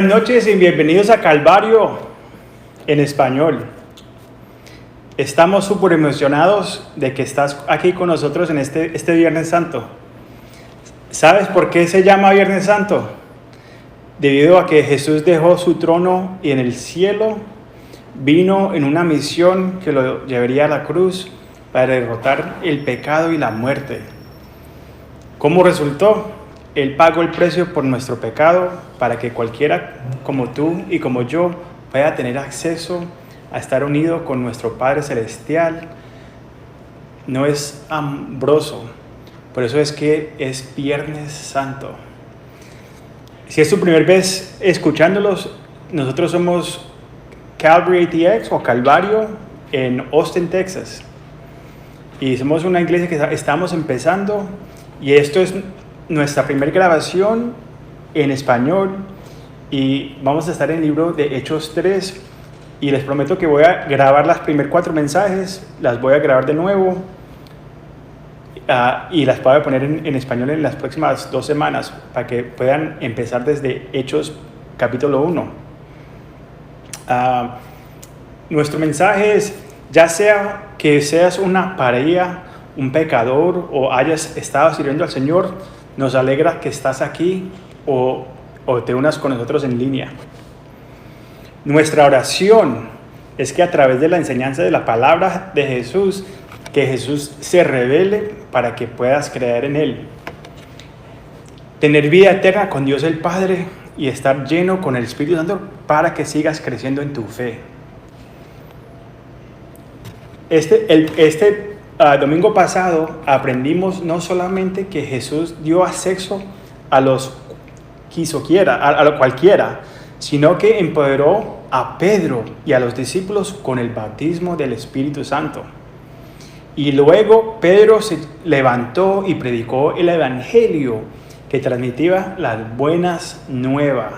Buenas noches y bienvenidos a Calvario en español. Estamos súper emocionados de que estás aquí con nosotros en este Viernes Santo. ¿Sabes por qué se llama Viernes Santo? Debido a que Jesús dejó su trono y en el cielo vino en una misión que lo llevaría a la cruz para derrotar el pecado y la muerte. ¿Cómo resultó? Él pagó el precio por nuestro pecado para que cualquiera como tú y como yo pueda tener acceso a estar unido con nuestro Padre Celestial. No es asombroso, por eso es que es Viernes Santo. Si es tu primera vez escuchándolos, nosotros somos Calvary ATX o Calvario en Austin, Texas. Y somos una iglesia que estamos empezando y esto es nuestra primera grabación en español y vamos a estar en el libro de Hechos 3 y les prometo que voy a grabar las primeras 4 mensajes, las voy a grabar de nuevo y las voy a poner en español en las próximas 2 semanas para que puedan empezar desde Hechos capítulo 1. Nuestro mensaje es, ya sea que seas una pareja, un pecador o hayas estado sirviendo al Señor, nos alegra que estás aquí o te unas con nosotros en línea. Nuestra oración es que a través de la enseñanza de la palabra de Jesús, que Jesús se revele para que puedas creer en Él. Tener vida eterna con Dios el Padre y estar lleno con el Espíritu Santo para que sigas creciendo en tu fe. Domingo pasado aprendimos no solamente que Jesús dio acceso a los a cualquiera, sino que empoderó a Pedro y a los discípulos con el bautismo del Espíritu Santo. Y luego Pedro se levantó y predicó el Evangelio que transmitía las buenas nuevas.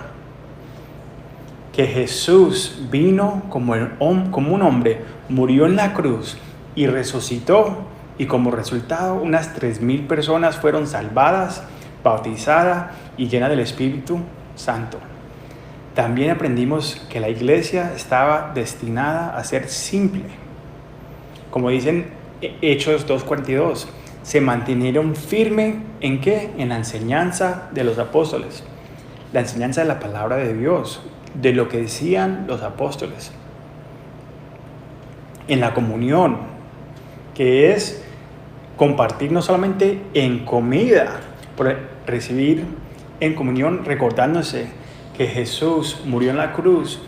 Que Jesús vino como un hombre, murió en la cruz y resucitó, y como resultado unas 3,000 personas fueron salvadas, bautizadas y llenas del Espíritu Santo. También aprendimos que la iglesia estaba destinada a ser simple. Como dicen Hechos 2:42, se mantuvieron firmes ¿en qué? En la enseñanza de los apóstoles, la enseñanza de la palabra de Dios, de lo que decían los apóstoles. En la comunión, que es compartir no solamente en comida, por recibir en comunión recordándose que Jesús murió en la cruz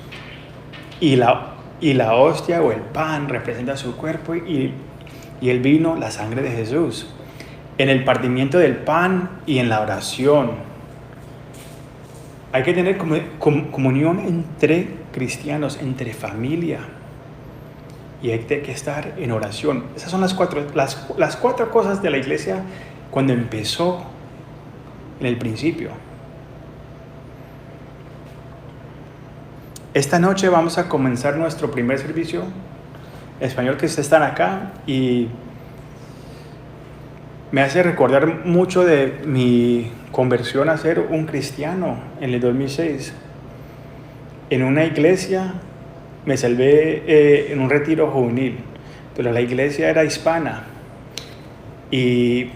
y la hostia o el pan representa su cuerpo y el vino, la sangre de Jesús. En el partimiento del pan y en la oración. Hay que tener comunión entre cristianos, entre familia. Y hay que estar en oración. Esas son las cuatro cosas de la iglesia cuando empezó en el principio. Esta noche vamos a comenzar nuestro primer servicio español que ustedes están acá y me hace recordar mucho de mi conversión a ser un cristiano en el 2006. En una iglesia me salvé en un retiro juvenil, pero la iglesia era hispana y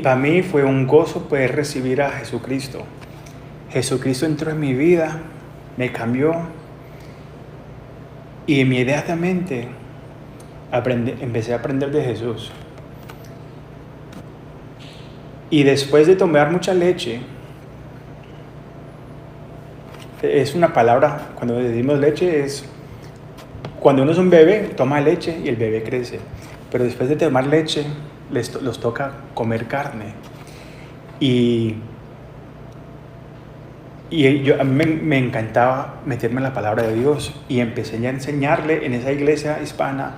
para mí fue un gozo poder recibir a Jesucristo. Jesucristo entró en mi vida, me cambió y inmediatamente empecé a aprender de Jesús. Y después de tomar mucha leche, es una palabra, cuando decimos leche, es cuando uno es un bebé, toma leche y el bebé crece. Pero después de tomar leche, los toca comer carne. Y a mí me encantaba meterme en la palabra de Dios. Y empecé a enseñarle en esa iglesia hispana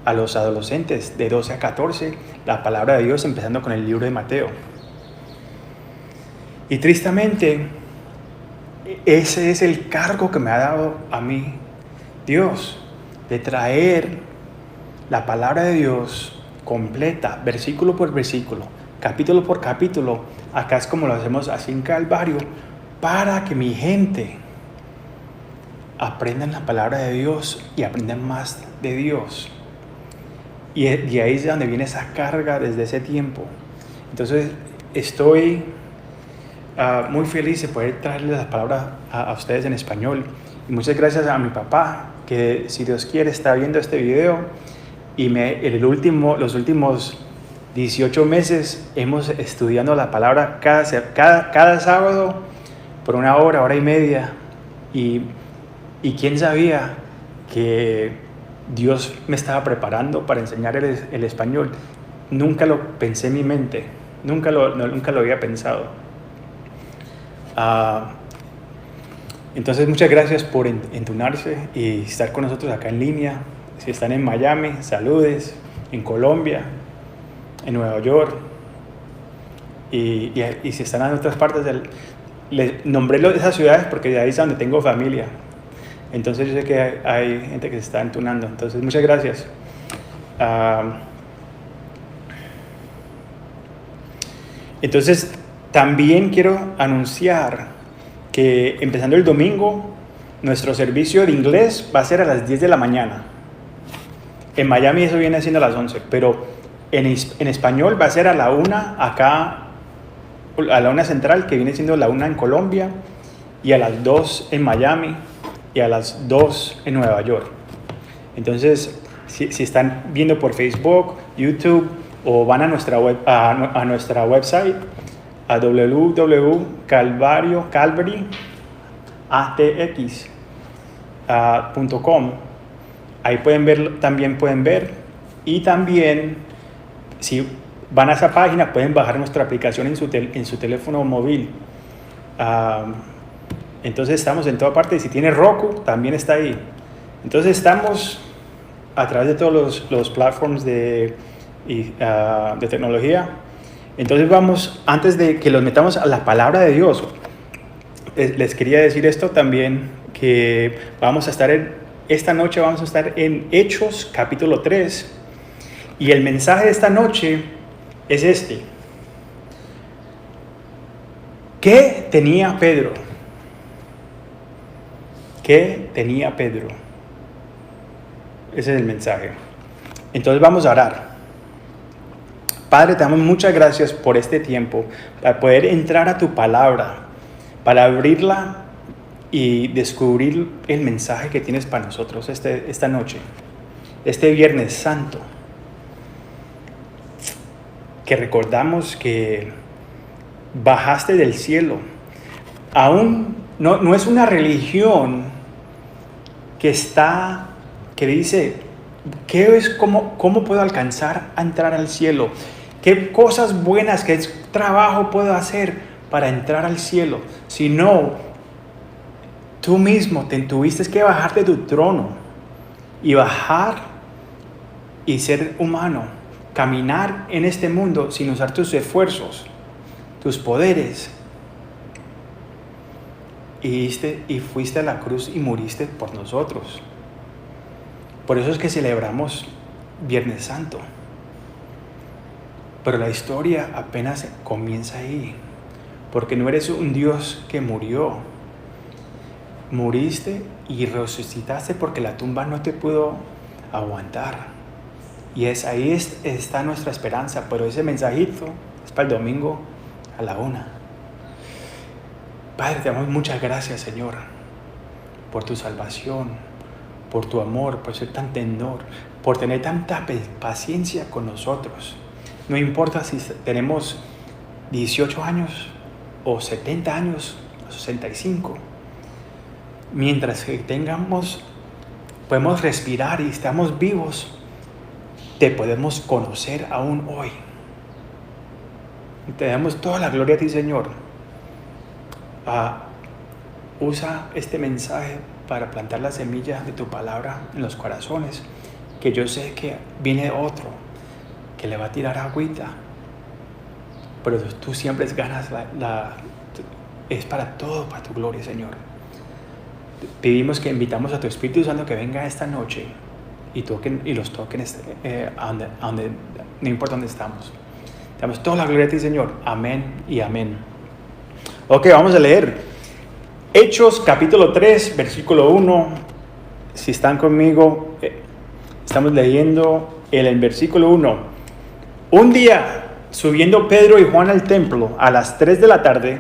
a los adolescentes de 12 a 14 la palabra de Dios, empezando con el libro de Mateo. Y tristemente, ese es el cargo que me ha dado a mí Dios, de traer la palabra de Dios completa, versículo por versículo, capítulo por capítulo. Acá es como lo hacemos así en Calvario, para que mi gente aprendan la palabra de Dios y aprendan más de Dios. Y ahí es de donde viene esa carga desde ese tiempo. Entonces estoy muy feliz de poder traerles la palabra a ustedes en español. Y muchas gracias a mi papá, que si Dios quiere está viendo este video. Y los últimos 18 meses hemos estudiando la palabra cada sábado por 1 hora, 1 hora y media. Y quién sabía que Dios me estaba preparando para enseñar el español. Nunca lo pensé en mi mente, nunca lo había pensado. Entonces muchas gracias por entunarse y estar con nosotros acá en línea. Si están en Miami, saludes, en Colombia, en Nueva York, y si están en otras partes les nombré esas ciudades porque de ahí es donde tengo familia. Entonces yo sé que hay gente que se está entunando. Entonces muchas gracias. Entonces también quiero anunciar que empezando el domingo nuestro servicio de inglés va a ser a las 10 de la mañana. En Miami eso viene siendo a las 11, pero en español va a ser a la 1 acá, a la 1 central, que viene siendo la 1 en Colombia, y a las 2 en Miami, y a las 2 en Nueva York. Entonces, si están viendo por Facebook, YouTube, o van a nuestra website, a www.calvaryatx.com, ahí también pueden ver, y también si van a esa página pueden bajar nuestra aplicación en su teléfono móvil. Entonces estamos en toda parte. Si tiene Roku, también está ahí. Entonces estamos a través de todos los platforms de tecnología. Entonces antes de que los metamos a la palabra de Dios, les quería decir esto también, que esta noche vamos a estar en Hechos capítulo 3, y el mensaje de esta noche es este. ¿Qué tenía Pedro? ¿Qué tenía Pedro? Ese es el mensaje. Entonces vamos a orar. Padre, te damos muchas gracias por este tiempo, para poder entrar a tu palabra, para abrirla y descubrir el mensaje que tienes para nosotros esta noche, este Viernes Santo, que recordamos que bajaste del cielo. Aún no es una religión que dice, ¿cómo puedo alcanzar a entrar al cielo? ¿Qué cosas buenas, qué trabajo puedo hacer para entrar al cielo? Sino, tú mismo tuviste que bajar de tu trono y bajar y ser humano, caminar en este mundo sin usar tus esfuerzos, tus poderes. Y fuiste a la cruz y muriste por nosotros. Por eso es que celebramos Viernes Santo. Pero la historia apenas comienza ahí. Porque no eres un Dios que murió. Muriste y resucitaste porque la tumba no te pudo aguantar. Y ahí está nuestra esperanza. Pero ese mensajito es para el domingo a la 1. Padre, te damos muchas gracias, Señor, por tu salvación, por tu amor, por ser tan tendor, por tener tanta paciencia con nosotros. No importa si tenemos 18 años o 70 años o 65. Mientras que podemos respirar y estamos vivos, te podemos conocer aún hoy. Te damos toda la gloria a ti, Señor. Usa este mensaje para plantar la semilla de tu palabra en los corazones, que yo sé que viene otro que le va a tirar agüita, pero tú siempre ganas es para todo, para tu gloria, Señor. Pedimos que invitamos a tu Espíritu Santo que venga esta noche y los toquen no importa dónde estamos. Te damos toda la gloria a ti, Señor. Amén y amén. Ok, vamos a leer Hechos capítulo 3, versículo 1. Si están conmigo, estamos leyendo el versículo 1. Un día, subiendo Pedro y Juan al templo a las 3 de la tarde,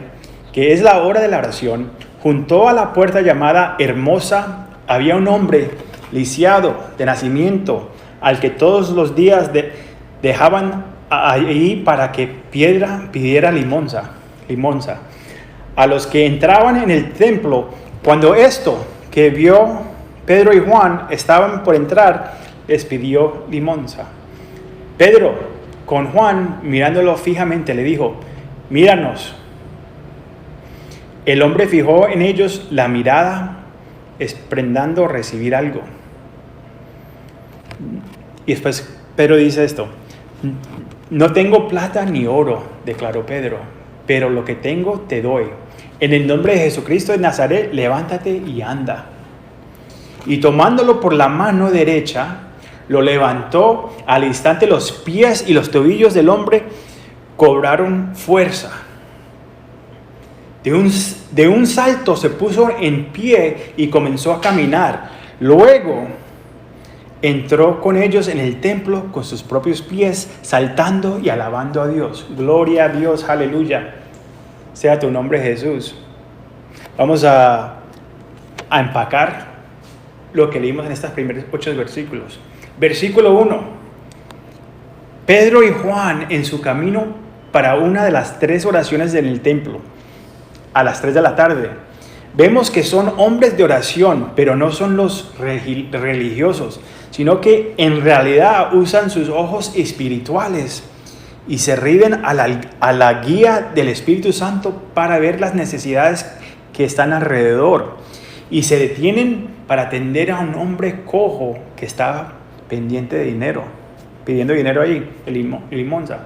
que es la hora de la oración, junto a la puerta llamada Hermosa, había un hombre lisiado de nacimiento, al que todos los días dejaban ahí para que pidiera limosna. A los que entraban en el templo, cuando esto que vio Pedro y Juan estaban por entrar, les pidió limosna. Pedro, con Juan, mirándolo fijamente, le dijo: míranos. El hombre fijó en ellos la mirada, esperando recibir algo. Y después Pedro dice esto: no tengo plata ni oro, declaró Pedro, pero lo que tengo te doy. En el nombre de Jesucristo de Nazaret, levántate y anda. Y tomándolo por la mano derecha, lo levantó. Al instante los pies y los tobillos del hombre cobraron fuerza. De un salto se puso en pie y comenzó a caminar. Luego entró con ellos en el templo con sus propios pies, saltando y alabando a Dios. Gloria a Dios, aleluya. Sea tu nombre, Jesús. Vamos a empacar lo que leímos en estos primeros 8 versículos. Versículo 1. Pedro y Juan en su camino para una de las 3 oraciones en el templo, a las 3 de la tarde. Vemos que son hombres de oración, pero no son los religiosos, sino que en realidad usan sus ojos espirituales y se rinden a la guía del Espíritu Santo para ver las necesidades que están alrededor, y se detienen para atender a un hombre cojo que está pendiente de dinero, pidiendo dinero ahí, el limosna.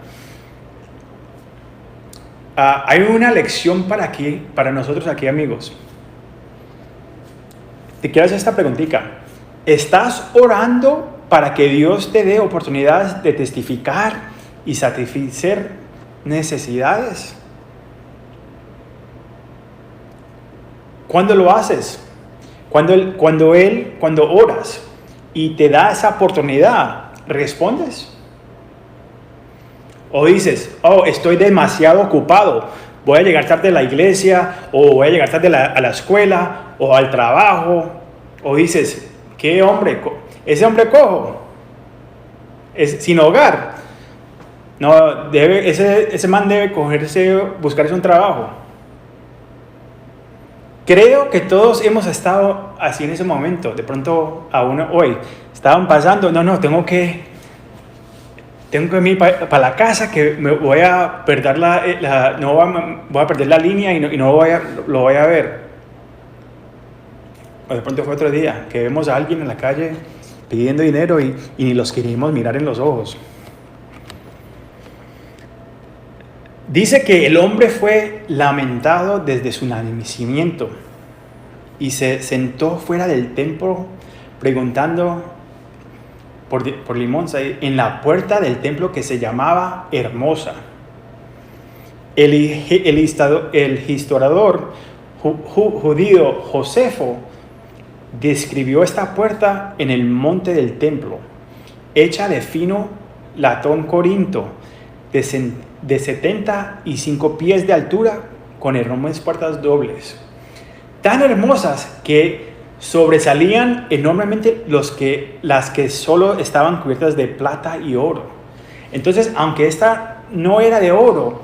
Hay una lección para nosotros aquí, amigos. Te quiero hacer esta preguntita: ¿estás orando para que Dios te dé oportunidades de testificar y satisfacer necesidades? ¿Cuándo lo haces? Cuando oras y te da esa oportunidad, ¿respondes? O dices: oh, estoy demasiado ocupado, voy a llegar tarde a la iglesia, o voy a llegar tarde a la escuela, o al trabajo. O dices: ¿qué hombre? Ese hombre cojo, es sin hogar. No, ese man debe buscarse un trabajo. Creo que todos hemos estado así en ese momento. De pronto a uno hoy estaban pasando: tengo que ir para la casa, que me voy a perder voy a perder la línea y no lo voy a ver. O de pronto fue otro día que vemos a alguien en la calle pidiendo dinero y ni los queríamos mirar en los ojos. Dice que el hombre fue lamentado desde su nacimiento y se sentó fuera del templo preguntando por limosna en la puerta del templo que se llamaba Hermosa. El historiador judío Josefo describió esta puerta en el monte del templo, hecha de fino latón corinto, de 75 pies de altura, con enormes puertas dobles, tan hermosas que sobresalían enormemente las que solo estaban cubiertas de plata y oro. Entonces, aunque esta no era de oro,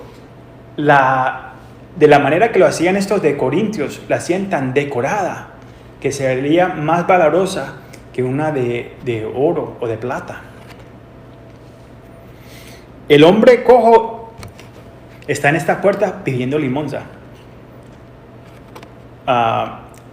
de la manera que lo hacían estos de Corintios, la hacían tan decorada que se veía más valorosa que una de oro o de plata. El hombre cojo está en esta puerta pidiendo limosna.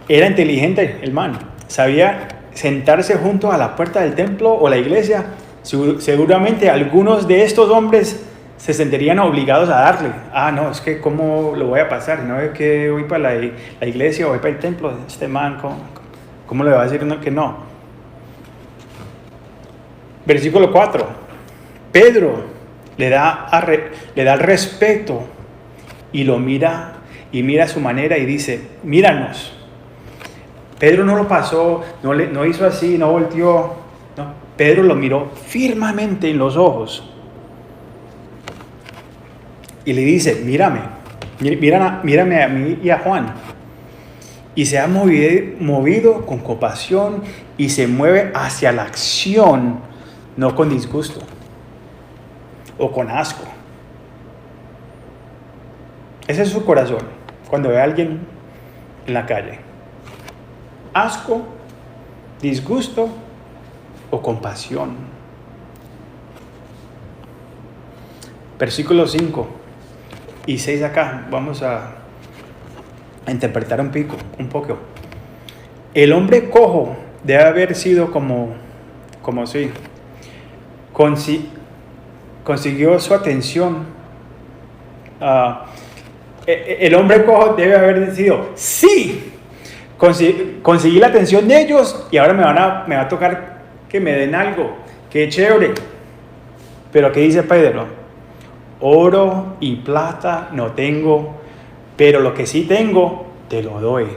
Era inteligente el man, sabía sentarse junto a la puerta del templo o la iglesia. Seguramente algunos de estos hombres se sentirían obligados a darle. No, es que ¿cómo lo voy a pasar? No es que voy para la iglesia o voy para el templo. Este man, ¿cómo le va a decir que no? Versículo 4. Pedro le da el respeto y lo mira y mira su manera y dice, míranos. Pedro no lo pasó, no hizo así, no volteó. No, Pedro lo miró firmemente en los ojos y le dice, mírame a mí y a Juan. Y se ha movido con compasión y se mueve hacia la acción, no con disgusto o con asco. Ese es su corazón cuando ve a alguien en la calle. Asco, disgusto o compasión. Versículos 5 y 6 acá. Vamos a interpretar un poco. El hombre cojo debe haber sido como si consiguió su atención. El hombre cojo debe haber sido, sí, conseguí la atención de ellos y ahora me va a tocar que me den algo. Qué chévere. Pero ¿qué dice Pedro? Oro y plata no tengo, pero lo que sí tengo, te lo doy.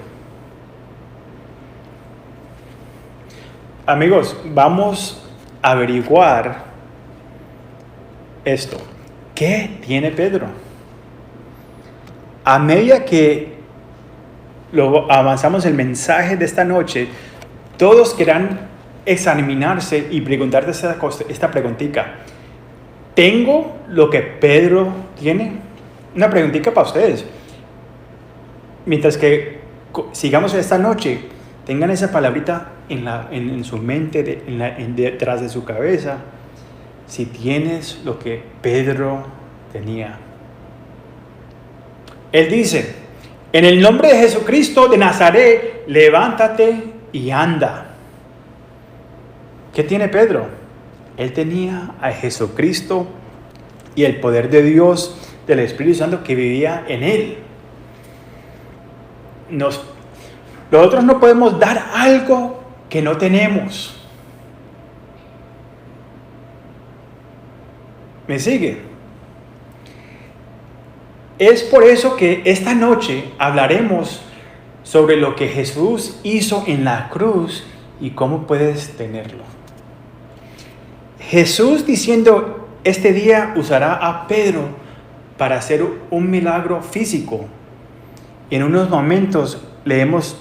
Amigos, vamos a averiguar esto. ¿Qué tiene Pedro? A medida que avanzamos el mensaje de esta noche, todos querrán examinarse y preguntarse esta preguntita. ¿Tengo lo que Pedro tiene? Una preguntita para ustedes. Mientras que sigamos esta noche, tengan esa palabrita en su mente, detrás de su cabeza. Si tienes lo que Pedro tenía. Él dice, en el nombre de Jesucristo de Nazaret, levántate y anda. ¿Qué tiene Pedro? Él tenía a Jesucristo y el poder de Dios, del Espíritu Santo que vivía en él. Nosotros no podemos dar algo que no tenemos. ¿Me sigue? Es por eso que esta noche hablaremos sobre lo que Jesús hizo en la cruz y cómo puedes tenerlo. Jesús diciendo, este día usará a Pedro para hacer un milagro físico. En unos momentos leemos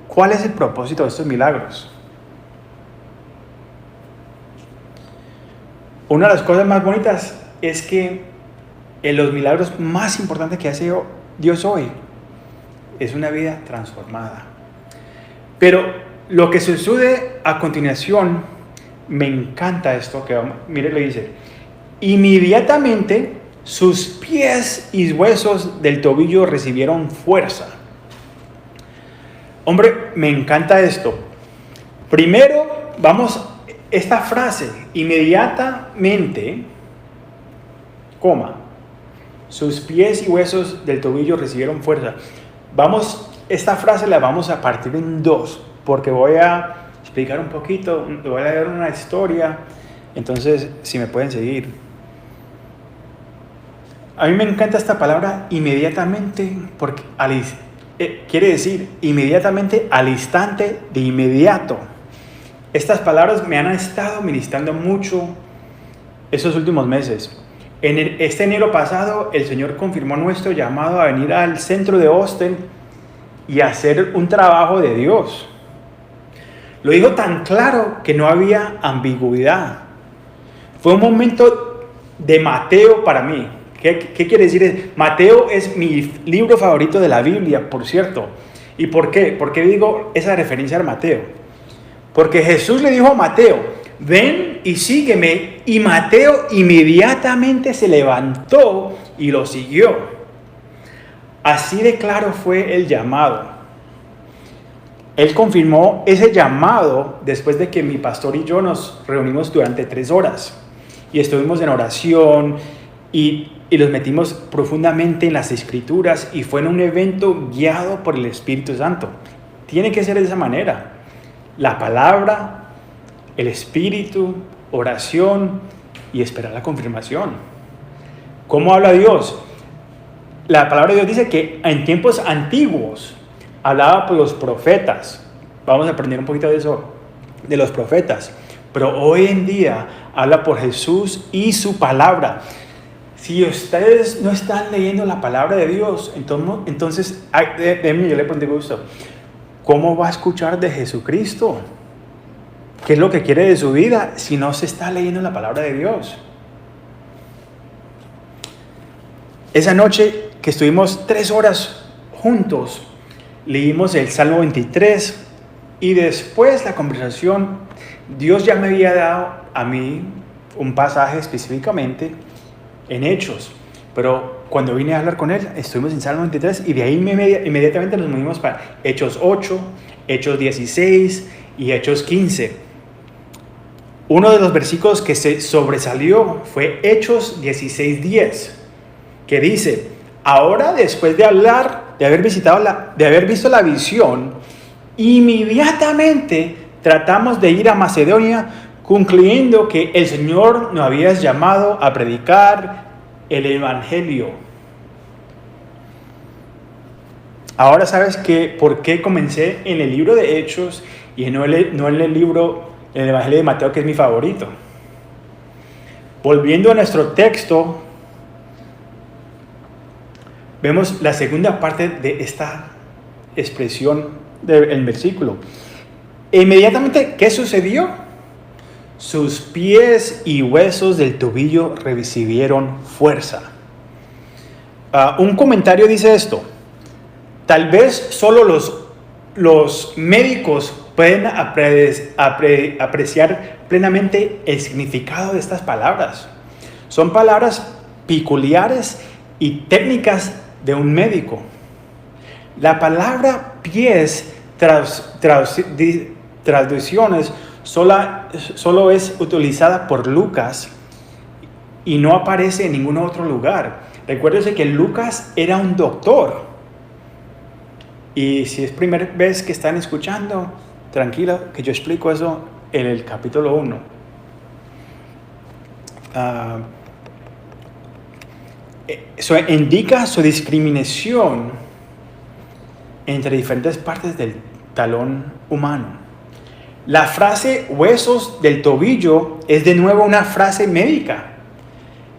cuál es el propósito de estos milagros. Una de las cosas más bonitas es que en los milagros más importantes que hace Dios hoy es una vida transformada. Pero lo que sucede a continuación, me encanta esto, que mire, le dice, inmediatamente sus pies y huesos del tobillo recibieron fuerza. Hombre, me encanta esto. Primero, esta frase, inmediatamente, sus pies y huesos del tobillo recibieron fuerza. Esta frase la vamos a partir en dos, porque voy a explicar un poquito, voy a dar una historia, entonces si me pueden seguir. A mí me encanta esta palabra inmediatamente, porque quiere decir inmediatamente, al instante, de inmediato. Estas palabras me han estado ministrando mucho estos últimos meses. Este enero pasado, el Señor confirmó nuestro llamado a venir al centro de Austin y hacer un trabajo de Dios. Lo dijo tan claro que no había ambigüedad. Fue un momento de Mateo para mí. ¿Qué quiere decir? Mateo es mi libro favorito de la Biblia, por cierto. ¿Y por qué? ¿Por qué digo esa referencia a Mateo? Porque Jesús le dijo a Mateo, ven y sígueme. Y Mateo inmediatamente se levantó y lo siguió. Así de claro fue el llamado. Él confirmó ese llamado después de que mi pastor y yo nos reunimos durante 3 horas. Y estuvimos en oración y los metimos profundamente en las Escrituras. Y fue en un evento guiado por el Espíritu Santo. Tiene que ser de esa manera. La palabra, el Espíritu, oración y esperar la confirmación. ¿Cómo habla Dios? la palabra de Dios dice que en tiempos antiguos hablaba por los profetas. Vamos a aprender un poquito de eso, de los profetas. Pero hoy en día habla por Jesús y su palabra. Si ustedes no están leyendo la palabra de Dios, entonces yo le pregunto esto: ¿cómo va a escuchar de Jesucristo? ¿Qué es lo que quiere de su vida si no se está leyendo la palabra de Dios? Esa noche que estuvimos 3 horas juntos, leímos el Salmo 23 y después la conversación, Dios ya me había dado a mí un pasaje específicamente en Hechos, pero cuando vine a hablar con él, estuvimos en Salmo 23 y de ahí inmediatamente nos movimos para Hechos 8, Hechos 16 y Hechos 15. Uno de los versículos que se sobresalió fue Hechos 16:10, que dice: ahora, después de haber visto la visión, inmediatamente tratamos de ir a Macedonia, concluyendo que el Señor nos había llamado a predicar el Evangelio. Ahora sabes por qué comencé en el libro de Hechos y no en el Evangelio de Mateo, que es mi favorito. Volviendo a nuestro texto, vemos la segunda parte de esta expresión del versículo. Inmediatamente, ¿qué sucedió? Sus pies y huesos del tobillo recibieron fuerza. Un comentario dice esto: tal vez solo los médicos pueden apreciar plenamente el significado de estas palabras. Son palabras peculiares y técnicas de un médico. La palabra pies, traducciones, solo es utilizada por Lucas y no aparece en ningún otro lugar. Recuérdense que Lucas era un doctor. Y si es primera vez que están escuchando, tranquilo, que yo explico eso en el capítulo 1. Eso indica su discriminación entre diferentes partes del talón humano. La frase huesos del tobillo es de nuevo una frase médica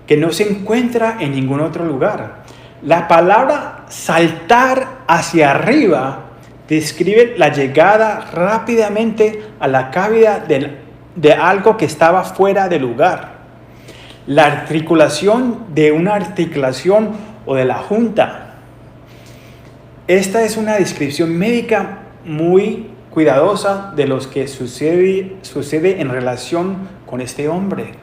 que no se encuentra en ningún otro lugar. La palabra saltar hacia arriba describe la llegada rápidamente a la cavidad de algo que estaba fuera de lugar. La articulación de una articulación o de la junta. Esta es una descripción médica muy cuidadosa de lo que sucede en relación con este hombre.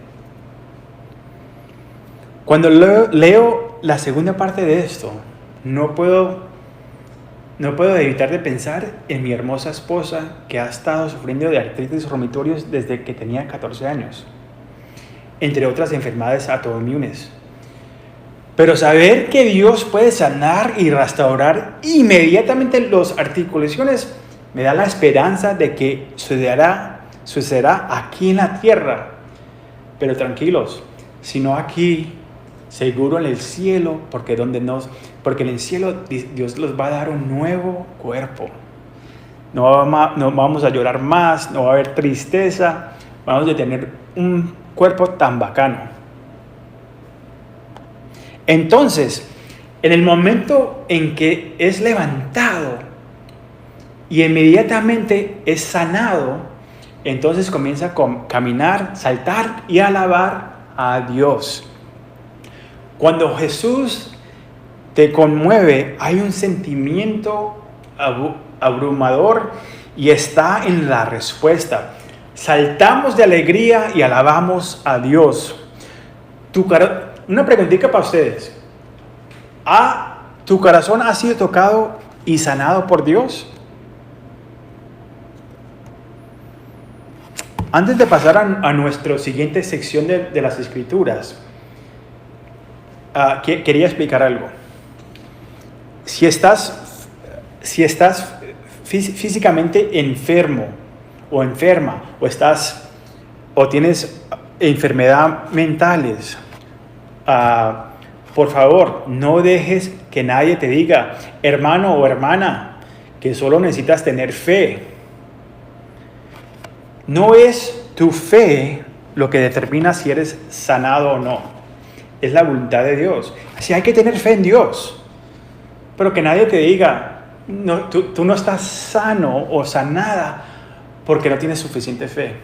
Cuando leo la segunda parte de esto, no puedo evitar de pensar en mi hermosa esposa, que ha estado sufriendo de artritis reumatoides desde que tenía 14 años, entre otras enfermedades autoinmunes. Pero saber que Dios puede sanar y restaurar inmediatamente las articulaciones me da la esperanza de que sucederá aquí en la tierra. Pero tranquilos, sino aquí, seguro en el cielo, porque en el cielo Dios nos va a dar un nuevo cuerpo. No vamos a llorar más, no va a haber tristeza, vamos a tener un cuerpo tan bacano. Entonces, en el momento en que es levantado y inmediatamente es sanado, entonces comienza a caminar, saltar y alabar a Dios. Cuando Jesús te conmueve, hay un sentimiento abrumador y está en la respuesta. Saltamos de alegría y alabamos a Dios. Una preguntita para ustedes. ¿Tu corazón ha sido tocado y sanado por Dios? Antes de pasar a nuestra siguiente sección de las Escrituras, quería explicar algo. Si estás físicamente enfermo o enferma, o tienes enfermedades mentales, por favor, no dejes que nadie te diga, hermano o hermana, que solo necesitas tener fe. No es tu fe lo que determina si eres sanado o no. Es la voluntad de Dios. Así hay que tener fe en Dios. Pero que nadie te diga, no, tú no estás sano o sanada porque no tienes suficiente fe.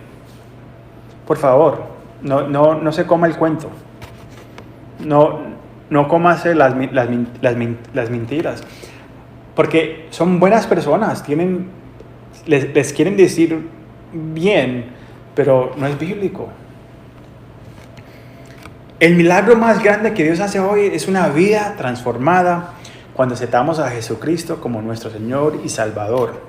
Por favor, no se coma el cuento. No comas las mentiras. Porque son buenas personas, les quieren decir bien, pero no es bíblico. El milagro más grande que Dios hace hoy es una vida transformada cuando aceptamos a Jesucristo como nuestro Señor y Salvador.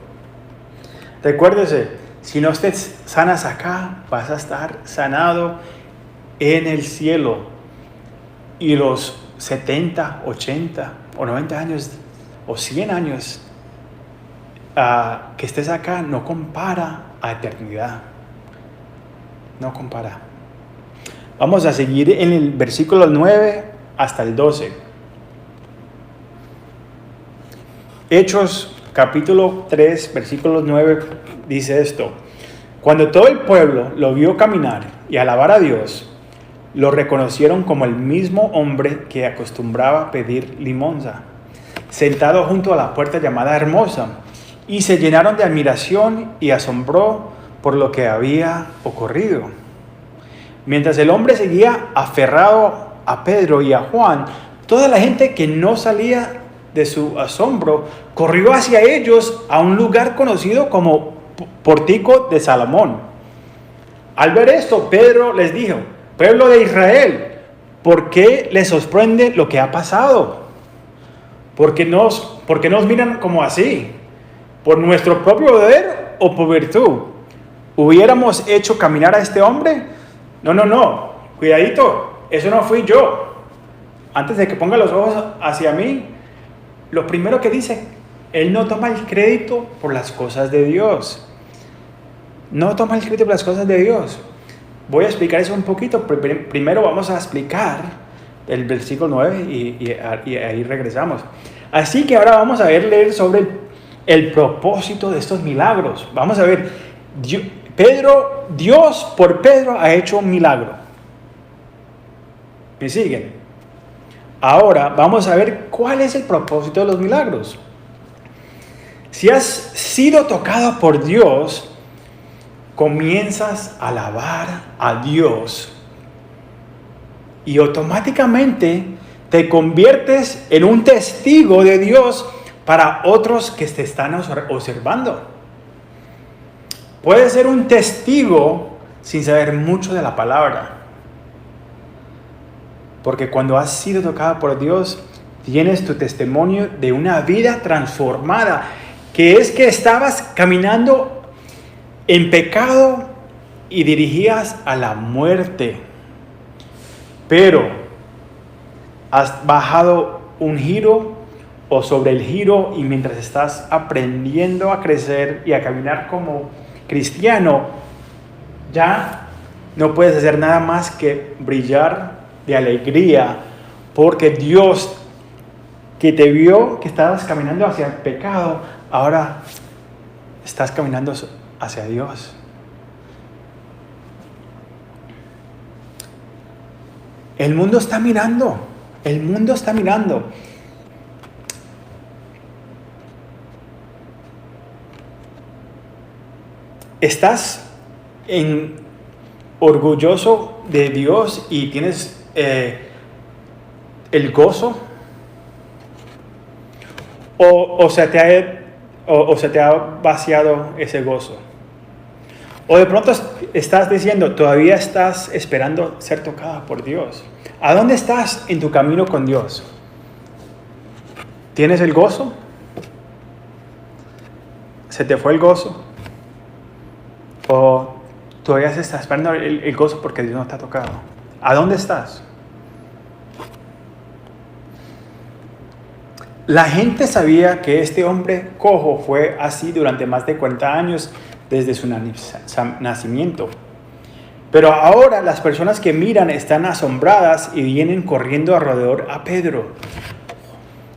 Recuérdese, si no estés sanas acá, vas a estar sanado en el cielo. Y los 70, 80 o 90 años o 100 años que estés acá no compara a eternidad. No compara. Vamos a seguir en el versículo 9 hasta el 12. Hechos capítulo 3, versículo 9 dice esto. Cuando todo el pueblo lo vio caminar y alabar a Dios, lo reconocieron como el mismo hombre que acostumbraba pedir limosna, sentado junto a la puerta llamada Hermosa, y se llenaron de admiración y asombro por lo que había ocurrido. Mientras el hombre seguía aferrado a Pedro y a Juan, toda la gente que no salía de su asombro corrió hacia ellos a un lugar conocido como Pórtico de Salomón. Al ver esto, Pedro les dijo: pueblo de Israel, ¿por qué les sorprende lo que ha pasado? ¿Por qué nos miran como así? ¿Por nuestro propio poder o por virtud? ¿Hubiéramos hecho caminar a este hombre? No, cuidadito, eso no fui yo. Antes de que ponga los ojos hacia mí, lo primero que dice, él no toma el crédito por las cosas de Dios. No toma el crédito por las cosas de Dios. Voy a explicar eso un poquito, pero primero vamos a explicar el versículo 9 y ahí regresamos. Así que ahora vamos a leer sobre el propósito de estos milagros. Vamos a ver, Dios por Pedro ha hecho un milagro. ¿Me siguen? Ahora vamos a ver cuál es el propósito de los milagros. Si has sido tocado por Dios, comienzas a alabar a Dios y automáticamente te conviertes en un testigo de Dios para otros que te están observando. Puedes ser un testigo sin saber mucho de la palabra, porque cuando has sido tocado por Dios, tienes tu testimonio de una vida transformada, que es que estabas caminando en pecado y dirigías a la muerte, pero has bajado un giro o sobre el giro, y mientras estás aprendiendo a crecer y a caminar como cristiano, ya no puedes hacer nada más que brillar de alegría, porque Dios, que te vio que estabas caminando hacia el pecado, ahora estás caminando hacia Dios. El mundo está mirando. ¿Estás orgulloso de Dios y tienes el gozo? ¿O se te ha vaciado ese gozo? O de pronto estás diciendo, todavía estás esperando ser tocada por Dios. ¿A dónde estás en tu camino con Dios? ¿Tienes el gozo? ¿Se te fue el gozo? ¿O todavía se está esperando el gozo porque Dios no te ha tocado? ¿A dónde estás? La gente sabía que este hombre cojo fue así durante más de 40 años desde su nacimiento. Pero ahora las personas que miran están asombradas y vienen corriendo alrededor a Pedro.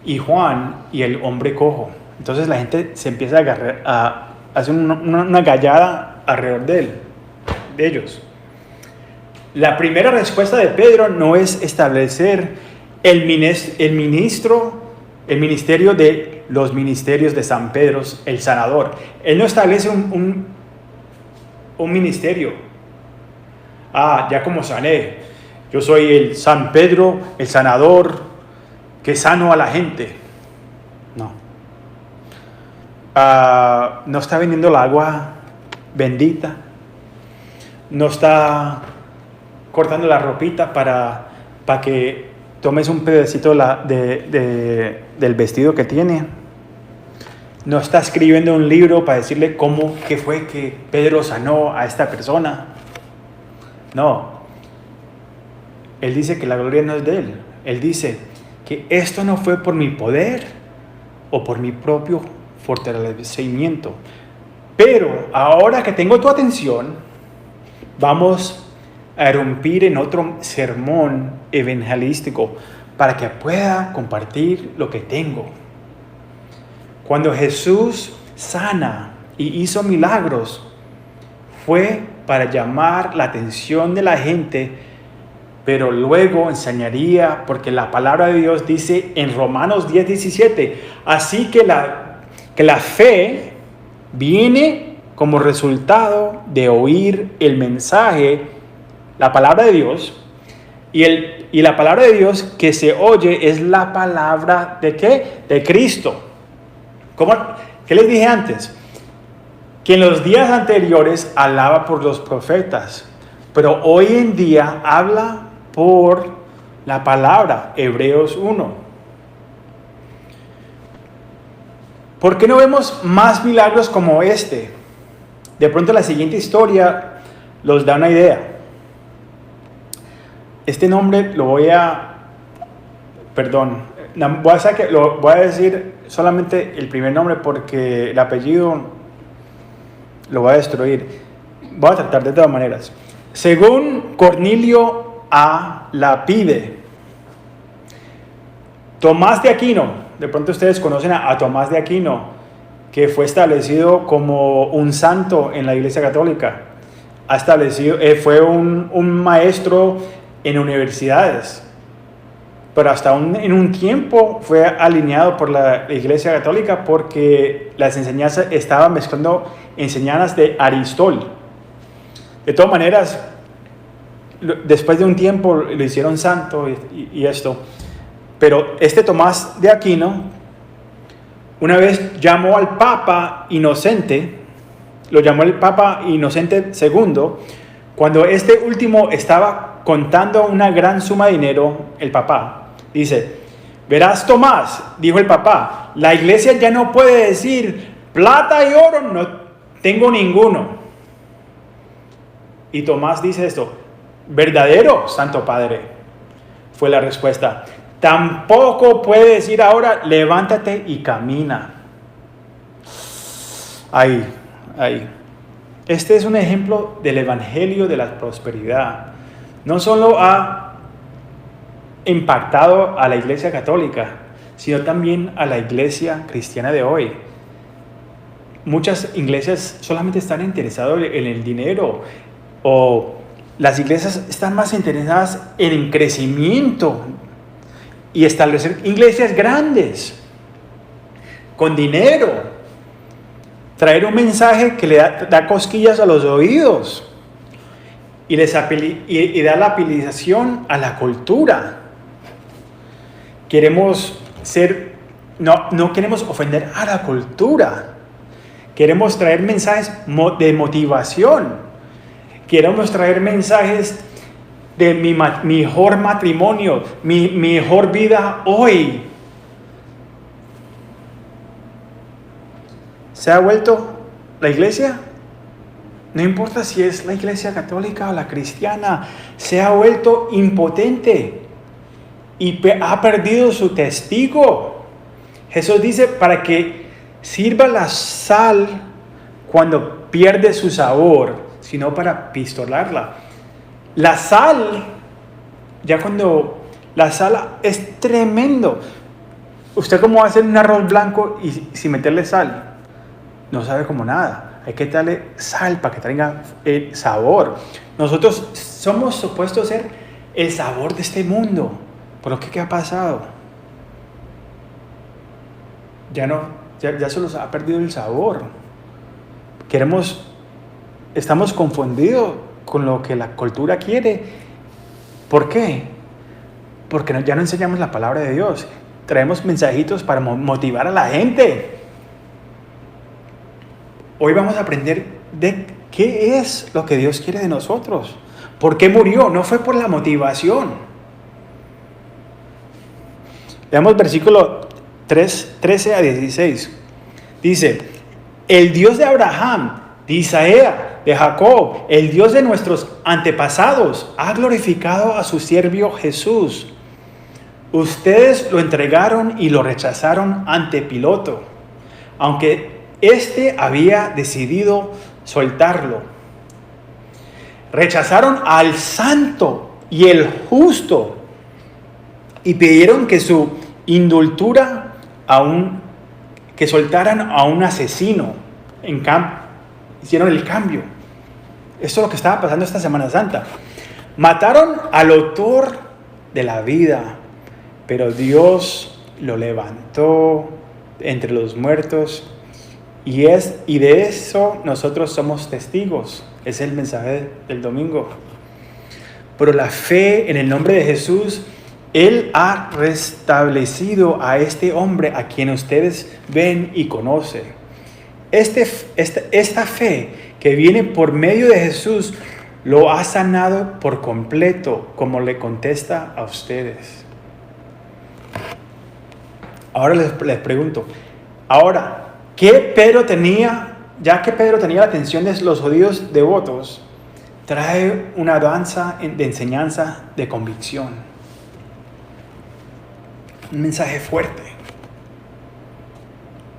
y Juan y el hombre cojo. Entonces la gente se empieza a agarrar, a hacer una gallada alrededor de ellos. La primera respuesta de Pedro no es establecer el ministerio de los ministerios de San Pedro, el sanador. Él no establece un ministerio. Ya como sané, yo soy el San Pedro, el sanador, que sano a la gente. No. No está vendiendo el agua bendita. No está cortando la ropita para que tomes un pedacito del vestido que tiene. No está escribiendo un libro para decirle qué fue que Pedro sanó a esta persona. No. Él dice que la gloria no es de él. Él dice que esto no fue por mi poder o por mi propio fortalecimiento. Pero ahora que tengo tu atención, vamos a irrumpir en otro sermón evangelístico para que pueda compartir lo que tengo. Cuando Jesús sana y hizo milagros, fue para llamar la atención de la gente, pero luego enseñaría, porque la palabra de Dios dice en Romanos 10:17, así que la fe viene como resultado de oír el mensaje, la palabra de Dios, y la palabra de Dios que se oye es la palabra ¿de qué? De Cristo. ¿Qué les dije antes? Que en los días anteriores hablaba por los profetas, pero hoy en día habla por la palabra, Hebreos 1. ¿Por qué no vemos más milagros como este? De pronto la siguiente historia los da una idea. Este nombre voy a decir solamente el primer nombre porque el apellido lo voy a destruir. Voy a tratar de todas maneras. Según Cornelio A. Lapide, Tomás de Aquino, de pronto ustedes conocen a Tomás de Aquino, que fue establecido como un santo en la Iglesia Católica. Fue un maestro en universidades, pero en un tiempo fue alineado por la Iglesia Católica porque las enseñanzas estaban mezclando enseñanzas de Aristóteles. De todas maneras, después de un tiempo lo hicieron santo y esto, pero este Tomás de Aquino una vez llamó al Papa Inocente, lo llamó el Papa Inocente II, cuando este último estaba contando una gran suma de dinero, el papá dice, verás Tomás, dijo el papá, la iglesia ya no puede decir, plata y oro no tengo ninguno. Y Tomás dice esto, verdadero, Santo Padre, fue la respuesta. Tampoco puede decir ahora, levántate y camina. Ahí. Este es un ejemplo del evangelio de la prosperidad. No solo ha impactado a la Iglesia Católica, sino también a la Iglesia cristiana de hoy. Muchas iglesias solamente están interesadas en el dinero, o las iglesias están más interesadas en el crecimiento y establecer iglesias grandes, con dinero, traer un mensaje que le da cosquillas a los oídos. Y da la apelación a la cultura. No queremos ofender a la cultura. Queremos traer mensajes de motivación. Queremos traer mensajes de mi mejor matrimonio, mi mejor vida hoy. ¿Se ha vuelto la iglesia? No importa si es la iglesia católica o la cristiana, se ha vuelto impotente y ha perdido su testigo. Jesús dice para que sirva la sal cuando pierde su sabor, sino para pistolarla. La sal, ya cuando la sal es tremendo. ¿Usted cómo va a hacer un arroz blanco y sin meterle sal? No sabe como nada. Hay que darle sal para que tenga sabor. Nosotros somos supuestos a ser el sabor de este mundo. ¿Pero qué ha pasado? Ya se nos ha perdido el sabor. Estamos confundidos con lo que la cultura quiere. ¿Por qué? Porque ya no enseñamos la palabra de Dios. Traemos mensajitos para motivar a la gente. Hoy vamos a aprender de qué es lo que Dios quiere de nosotros. ¿Por qué murió? No fue por la motivación. Leamos versículo 13 a 16. Dice, el Dios de Abraham, de Isaías, de Jacob, el Dios de nuestros antepasados, ha glorificado a su siervo Jesús. Ustedes lo entregaron y lo rechazaron ante Pilato, aunque éste había decidido soltarlo. Rechazaron al santo y el justo y pidieron que su indultura que soltaran a un asesino. Hicieron el cambio. Esto es lo que estaba pasando esta Semana Santa. Mataron al autor de la vida, pero Dios lo levantó entre los muertos y de eso nosotros somos testigos. Es el mensaje del domingo. Pero la fe en el nombre de Jesús, Él ha restablecido a este hombre a quien ustedes ven y conocen. Esta fe que viene por medio de Jesús lo ha sanado por completo, como le contesta a ustedes. Ahora les pregunto, ¿qué Pedro tenía? Ya que Pedro tenía la atención de los judíos devotos, trae una danza de enseñanza de convicción. Un mensaje fuerte,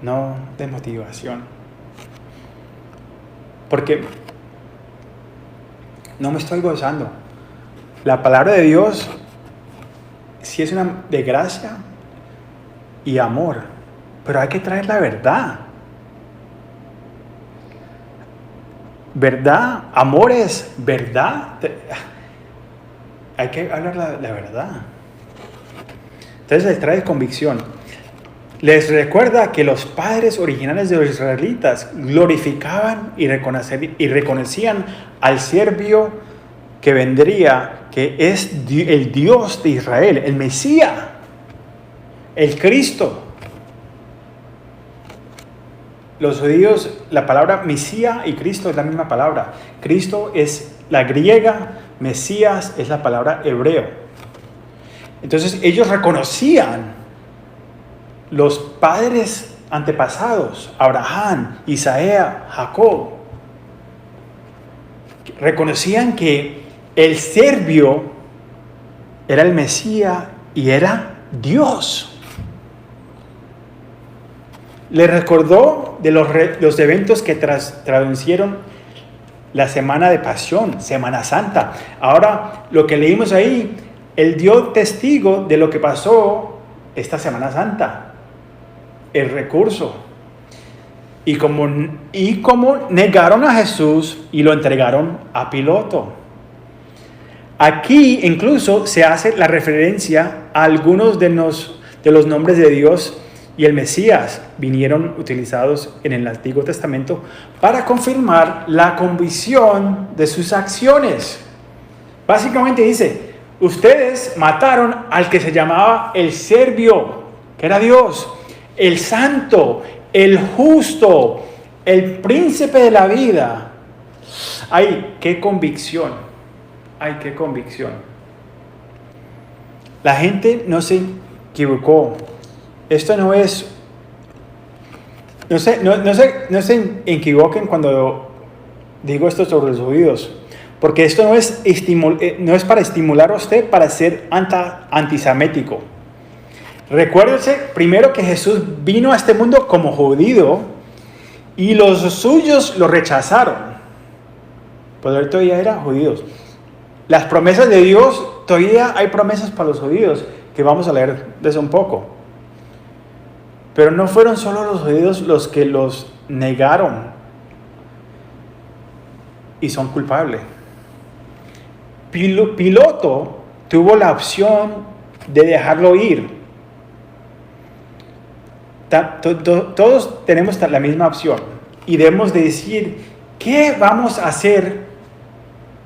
no de motivación. Porque no me estoy gozando. La palabra de Dios sí es una de gracia y amor, pero hay que traer la verdad. ¿Verdad? Amor es verdad. Hay que hablar la verdad. Entonces les trae convicción. Les recuerda que los padres originales de los israelitas glorificaban y reconocían al siervo que vendría, que es el Dios de Israel, el Mesías, el Cristo. Los judíos, la palabra Mesías y Cristo es la misma palabra. Cristo es la griega, Mesías es la palabra hebreo. Entonces ellos reconocían los padres antepasados, Abraham, Isaías, Jacob. Reconocían que el siervo era el Mesías y era Dios. Le recordó de los eventos que traducieron la semana de pasión, Semana Santa. Ahora, lo que leímos ahí, él dio testigo de lo que pasó esta Semana Santa. El recurso. Y como negaron a Jesús y lo entregaron a Pilato. Aquí incluso se hace la referencia a algunos de los nombres de Dios y el Mesías vinieron utilizados en el Antiguo Testamento para confirmar la convicción de sus acciones. Básicamente dice, ustedes mataron al que se llamaba el siervo, que era Dios, el santo, el justo, el príncipe de la vida. ¡Ay, qué convicción! ¡Ay, qué convicción! La gente no se equivocó. Esto no es... No se equivoquen cuando digo esto sobre los judíos, porque esto no es para estimular a usted para ser antisemético. Recuérdese primero que Jesús vino a este mundo como judío y los suyos lo rechazaron. Pues él todavía era judíos. Las promesas de Dios, todavía hay promesas para los judíos, que vamos a leer de eso un poco. Pero no fueron solo los judíos los que los negaron y son culpables. Piloto tuvo la opción de dejarlo ir. Todos tenemos la misma opción y debemos de decir, ¿qué vamos a hacer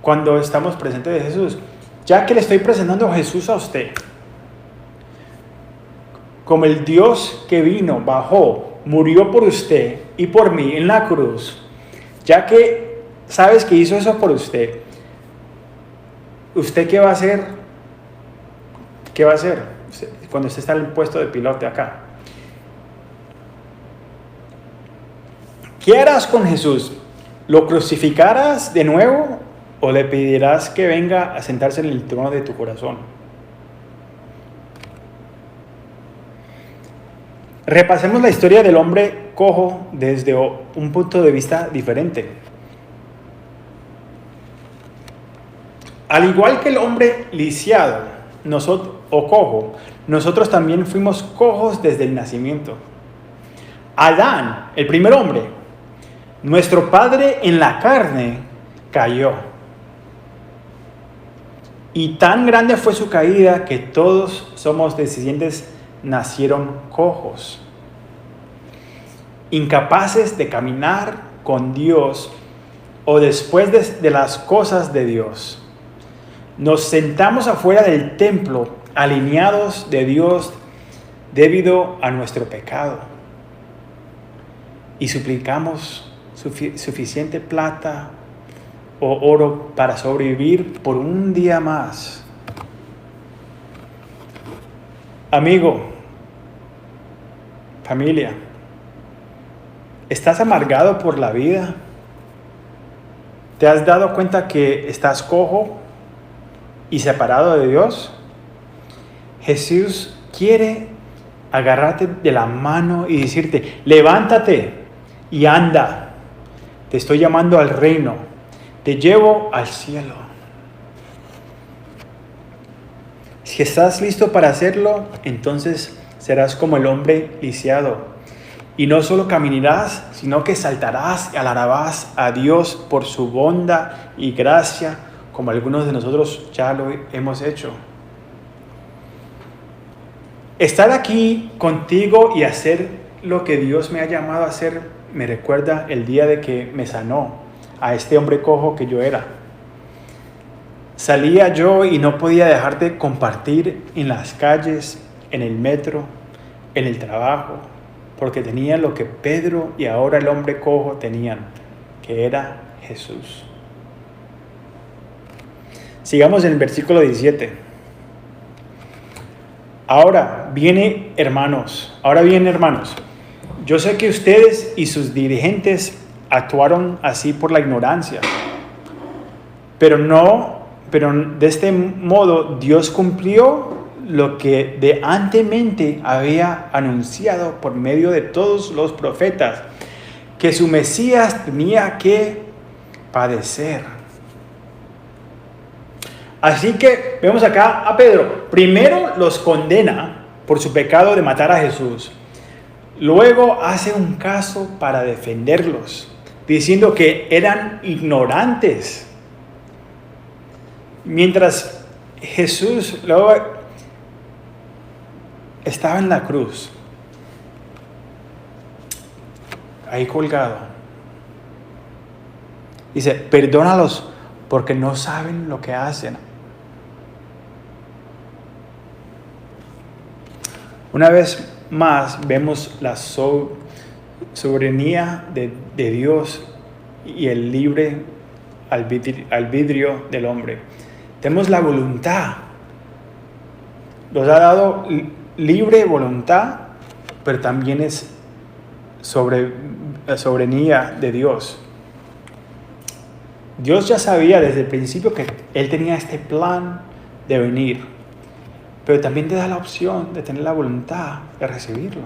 cuando estamos presentes de Jesús? Ya que le estoy presentando a Jesús a usted, como el Dios que vino, bajó, murió por usted y por mí en la cruz, ya que sabes que hizo eso por usted, ¿usted qué va a hacer? ¿Qué va a hacer cuando usted está en el puesto de piloto acá? ¿Qué harás con Jesús? ¿Lo crucificarás de nuevo o le pedirás que venga a sentarse en el trono de tu corazón? Repasemos la historia del hombre cojo desde un punto de vista diferente. Al igual que el hombre lisiado o cojo, nosotros también fuimos cojos desde el nacimiento. Adán, el primer hombre, nuestro padre en la carne, cayó. Y tan grande fue su caída que todos somos descendientes, nacieron cojos, incapaces de caminar con Dios o después de las cosas de Dios. Nos sentamos afuera del templo, alineados de Dios debido a nuestro pecado, y suplicamos suficiente plata o oro para sobrevivir por un día más. Amigo, familia, ¿estás amargado por la vida? ¿Te has dado cuenta que estás cojo y separado de Dios? Jesús quiere agarrarte de la mano y decirte, levántate y anda. Te estoy llamando al reino, te llevo al cielo. Si estás listo para hacerlo, entonces serás como el hombre lisiado. Y no solo caminarás, sino que saltarás y alabarás a Dios por su bondad y gracia, como algunos de nosotros ya lo hemos hecho. Estar aquí contigo y hacer lo que Dios me ha llamado a hacer me recuerda el día de que me sanó a este hombre cojo que yo era. Salía yo y no podía dejar de compartir en las calles, en el metro, en el trabajo, porque tenía lo que Pedro y ahora el hombre cojo tenían, que era Jesús. Sigamos en el versículo 17. Ahora bien, hermanos, yo sé que ustedes y sus dirigentes actuaron así por la ignorancia, pero de este modo Dios cumplió lo que de antemente había anunciado por medio de todos los profetas, que su Mesías tenía que padecer. Así que vemos acá a Pedro. Primero los condena por su pecado de matar a Jesús. Luego hace un caso para defenderlos, diciendo que eran ignorantes. Mientras Jesús luego estaba en la cruz, ahí colgado, dice, perdónalos porque no saben lo que hacen. Una vez más vemos la soberanía de Dios y el libre albedrío del hombre. Tenemos la voluntad. Nos ha dado libre voluntad, pero también es soberanía de Dios. Dios ya sabía desde el principio que Él tenía este plan de venir, pero también te da la opción de tener la voluntad de recibirlo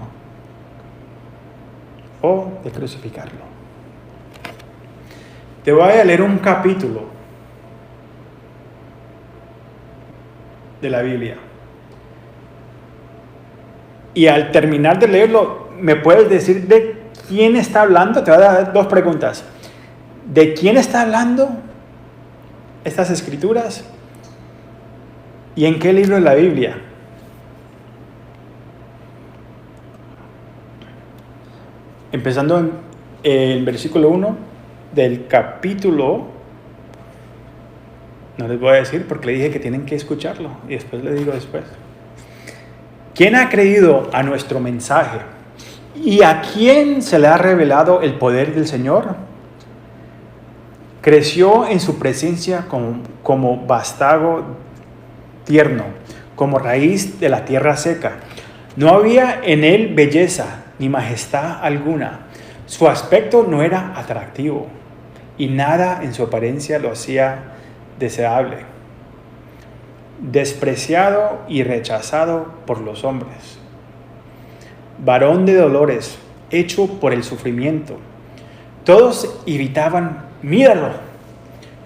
o de crucificarlo. Te voy a leer un capítulo de la Biblia. Y al terminar de leerlo, ¿me puedes decir de quién está hablando? Te voy a dar dos preguntas. ¿De quién está hablando estas escrituras? ¿Y en qué libro de la Biblia? Empezando en el versículo 1 del capítulo, no les voy a decir porque le dije que tienen que escucharlo y después les digo después. ¿Quién ha creído a nuestro mensaje? ¿Y a quién se le ha revelado el poder del Señor? Creció en su presencia como vástago tierno, como raíz de la tierra seca. No había en él belleza ni majestad alguna. Su aspecto no era atractivo y nada en su apariencia lo hacía deseable. Despreciado y rechazado por los hombres. Varón de dolores, hecho por el sufrimiento. Todos irritaban, míralo.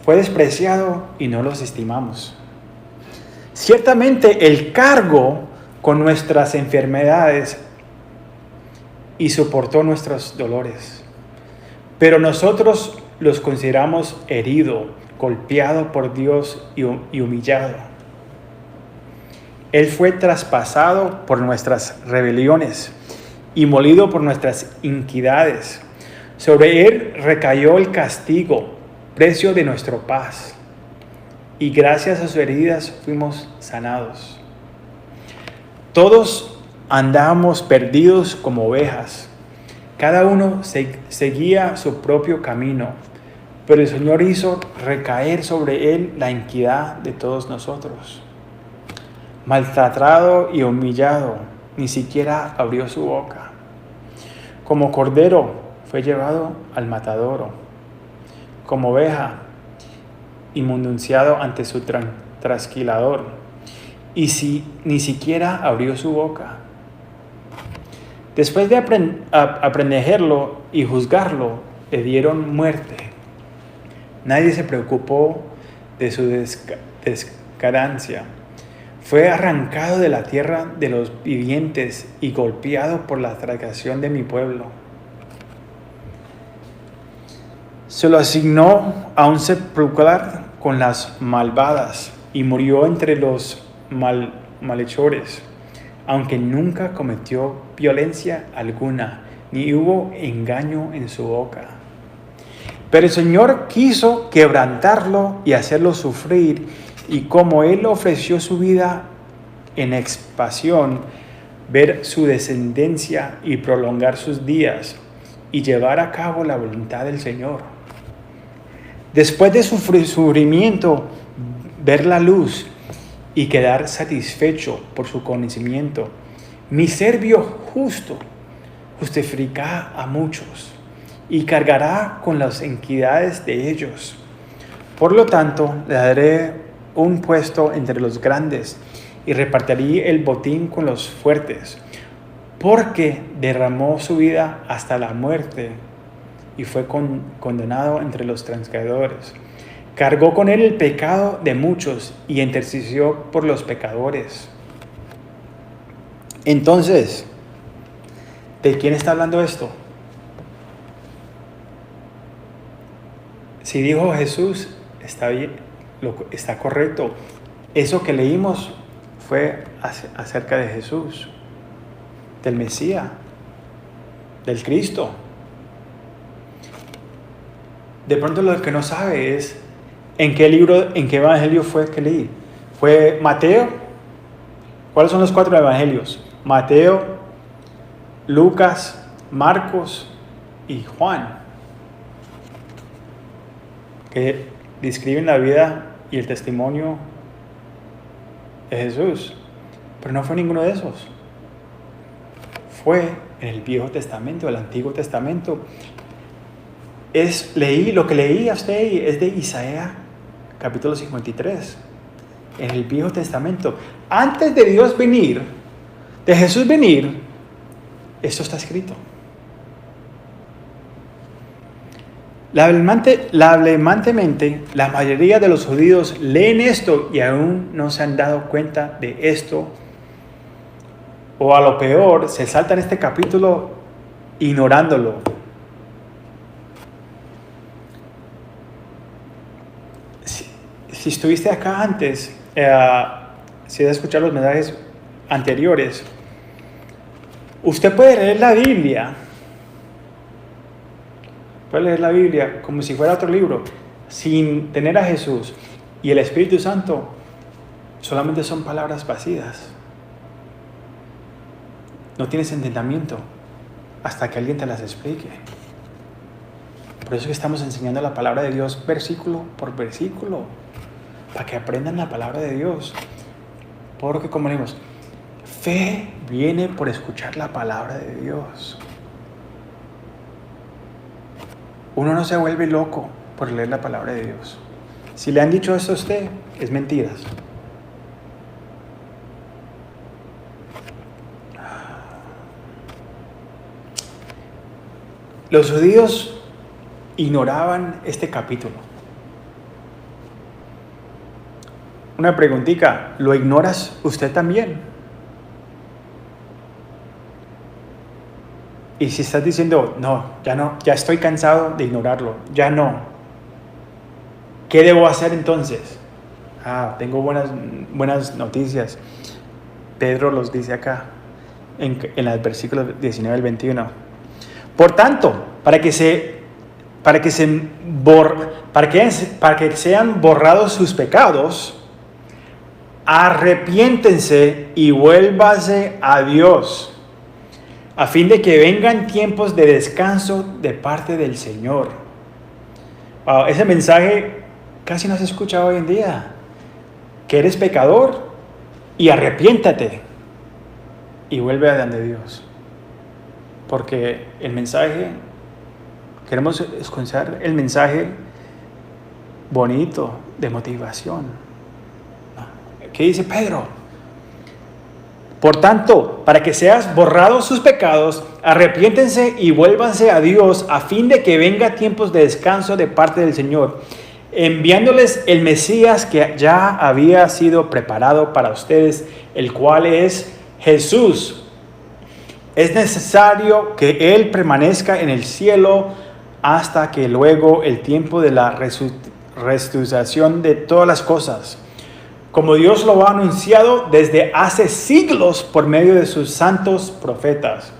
Fue despreciado y no los estimamos. Ciertamente el cargó con nuestras enfermedades y soportó nuestros dolores. Pero nosotros los consideramos herido, golpeado por Dios y humillado. Él fue traspasado por nuestras rebeliones y molido por nuestras iniquidades. Sobre él recayó el castigo, precio de nuestra paz. Y gracias a sus heridas fuimos sanados. Todos andábamos perdidos como ovejas. Cada uno seguía su propio camino. Pero el Señor hizo recaer sobre él la iniquidad de todos nosotros. Maltratado y humillado, ni siquiera abrió su boca. Como cordero fue llevado al matadero. Como oveja, inmundanciado ante su trasquilador. Y ni siquiera abrió su boca. Después de aprenderlo y juzgarlo, le dieron muerte. Nadie se preocupó de su descadancia. Fue arrancado de la tierra de los vivientes y golpeado por la transgresión de mi pueblo. Se lo asignó a un sepulcro con las malvadas y murió entre los malhechores, aunque nunca cometió violencia alguna, ni hubo engaño en su boca. Pero el Señor quiso quebrantarlo y hacerlo sufrir, y como Él ofreció su vida en expiación, ver su descendencia y prolongar sus días, y llevar a cabo la voluntad del Señor. Después de su sufrimiento, ver la luz y quedar satisfecho por su conocimiento. Mi siervo justo justificará a muchos y cargará con las iniquidades de ellos. Por lo tanto, le daré un puesto entre los grandes y repartiré el botín con los fuertes, porque derramó su vida hasta la muerte y fue condenado entre los transgresores. Cargó con él el pecado de muchos y intercedió por los pecadores. Entonces, ¿de quién está hablando esto? Si dijo Jesús, está bien, está correcto. Eso que leímos fue acerca de Jesús, del Mesías, del Cristo. De pronto lo que no sabe es en qué libro, en qué evangelio fue que leí. ¿Fue Mateo? ¿Cuáles son los 4 evangelios? Mateo, Lucas, Marcos y Juan, que describen la vida y el testimonio de Jesús. Pero no fue ninguno de esos. Fue en el Viejo Testamento, el Antiguo Testamento. Lo que leí a usted es de Isaías capítulo 53. En el Viejo Testamento. Antes de Dios venir, de Jesús venir, esto está escrito. Lamentablemente, la mayoría de los judíos leen esto y aún no se han dado cuenta de esto. O a lo peor, se saltan este capítulo ignorándolo. Si estuviste acá antes, si has escuchado los mensajes anteriores, usted puede leer la Biblia. Puede leer la Biblia como si fuera otro libro, sin tener a Jesús y el Espíritu Santo. Solamente son palabras vacías. No tienes entendimiento hasta que alguien te las explique. Por eso es que estamos enseñando la palabra de Dios versículo por versículo, para que aprendan la palabra de Dios. Porque, como leemos, fe viene por escuchar la palabra de Dios. Uno no se vuelve loco por leer la palabra de Dios. Si le han dicho eso a usted, es mentiras. Los judíos ignoraban este capítulo. Una preguntita, ¿lo ignoras usted también? Y si estás diciendo, no, ya estoy cansado de ignorarlo, ya no. ¿Qué debo hacer entonces? Tengo buenas noticias. Pedro los dice acá, en el versículo 19 al 21. Por tanto, para que sean borrados sus pecados, arrepiéntense y vuélvase a Dios, a fin de que vengan tiempos de descanso de parte del Señor. Ese mensaje casi no se escucha hoy en día. Que eres pecador y arrepiéntate y vuelve a donde Dios. Porque el mensaje, queremos escuchar el mensaje bonito de motivación. ¿Qué dice Pedro? Por tanto, para que seas borrados sus pecados, arrepiéntense y vuélvanse a Dios, a fin de que venga tiempos de descanso de parte del Señor, enviándoles el Mesías que ya había sido preparado para ustedes, el cual es Jesús. Es necesario que Él permanezca en el cielo hasta que luego el tiempo de la restitución de todas las cosas, como Dios lo ha anunciado desde hace siglos por medio de sus santos profetas.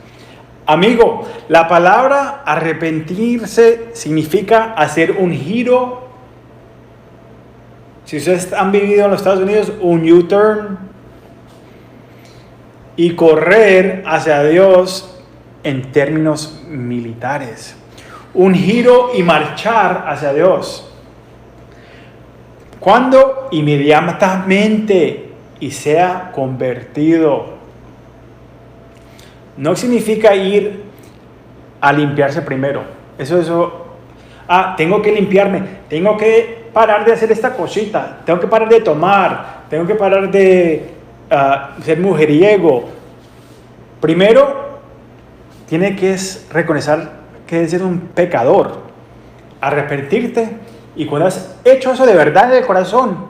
Amigo, la palabra arrepentirse significa hacer un giro. Si ustedes han vivido en los Estados Unidos, un U-turn, y correr hacia Dios en términos militares. Un giro y marchar hacia Dios. Cuando inmediatamente y sea convertido. No significa ir a limpiarse primero. Tengo que limpiarme, tengo que parar de hacer esta cosita, tengo que parar de tomar, tengo que parar de ser mujeriego. Primero, tiene que reconocer que eres un pecador, arrepentirte, y cuando has hecho eso de verdad en el corazón,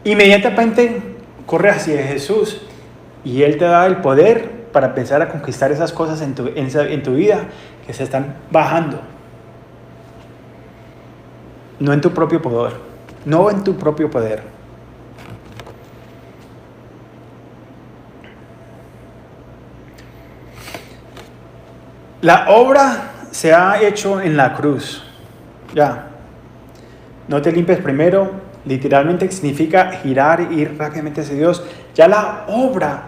inmediatamente corre hacia Jesús y Él te da el poder para empezar a conquistar esas cosas en tu vida que se están bajando. No en tu propio poder, no en tu propio poder. La obra se ha hecho en la cruz. Ya. No te limpies primero. Literalmente significa girar e ir rápidamente hacia Dios. Ya la obra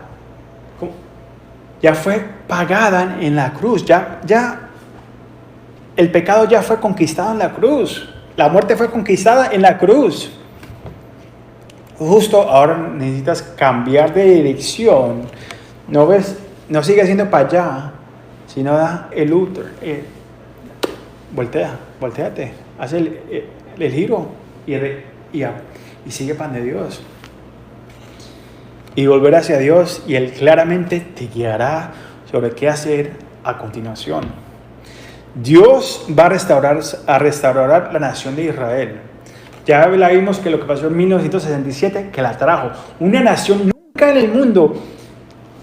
ya fue pagada en la cruz. Ya el pecado ya fue conquistado en la cruz. La muerte fue conquistada en la cruz. Justo ahora necesitas cambiar de dirección. No sigue siendo para allá, sino da el U-turn. Volteate, haz el giro y sigue pan de Dios. Y volver hacia Dios, y Él claramente te guiará sobre qué hacer a continuación. Dios va a restaurar la nación de Israel. Ya la vimos que lo que pasó en 1967, que la trajo. Una nación, nunca en el mundo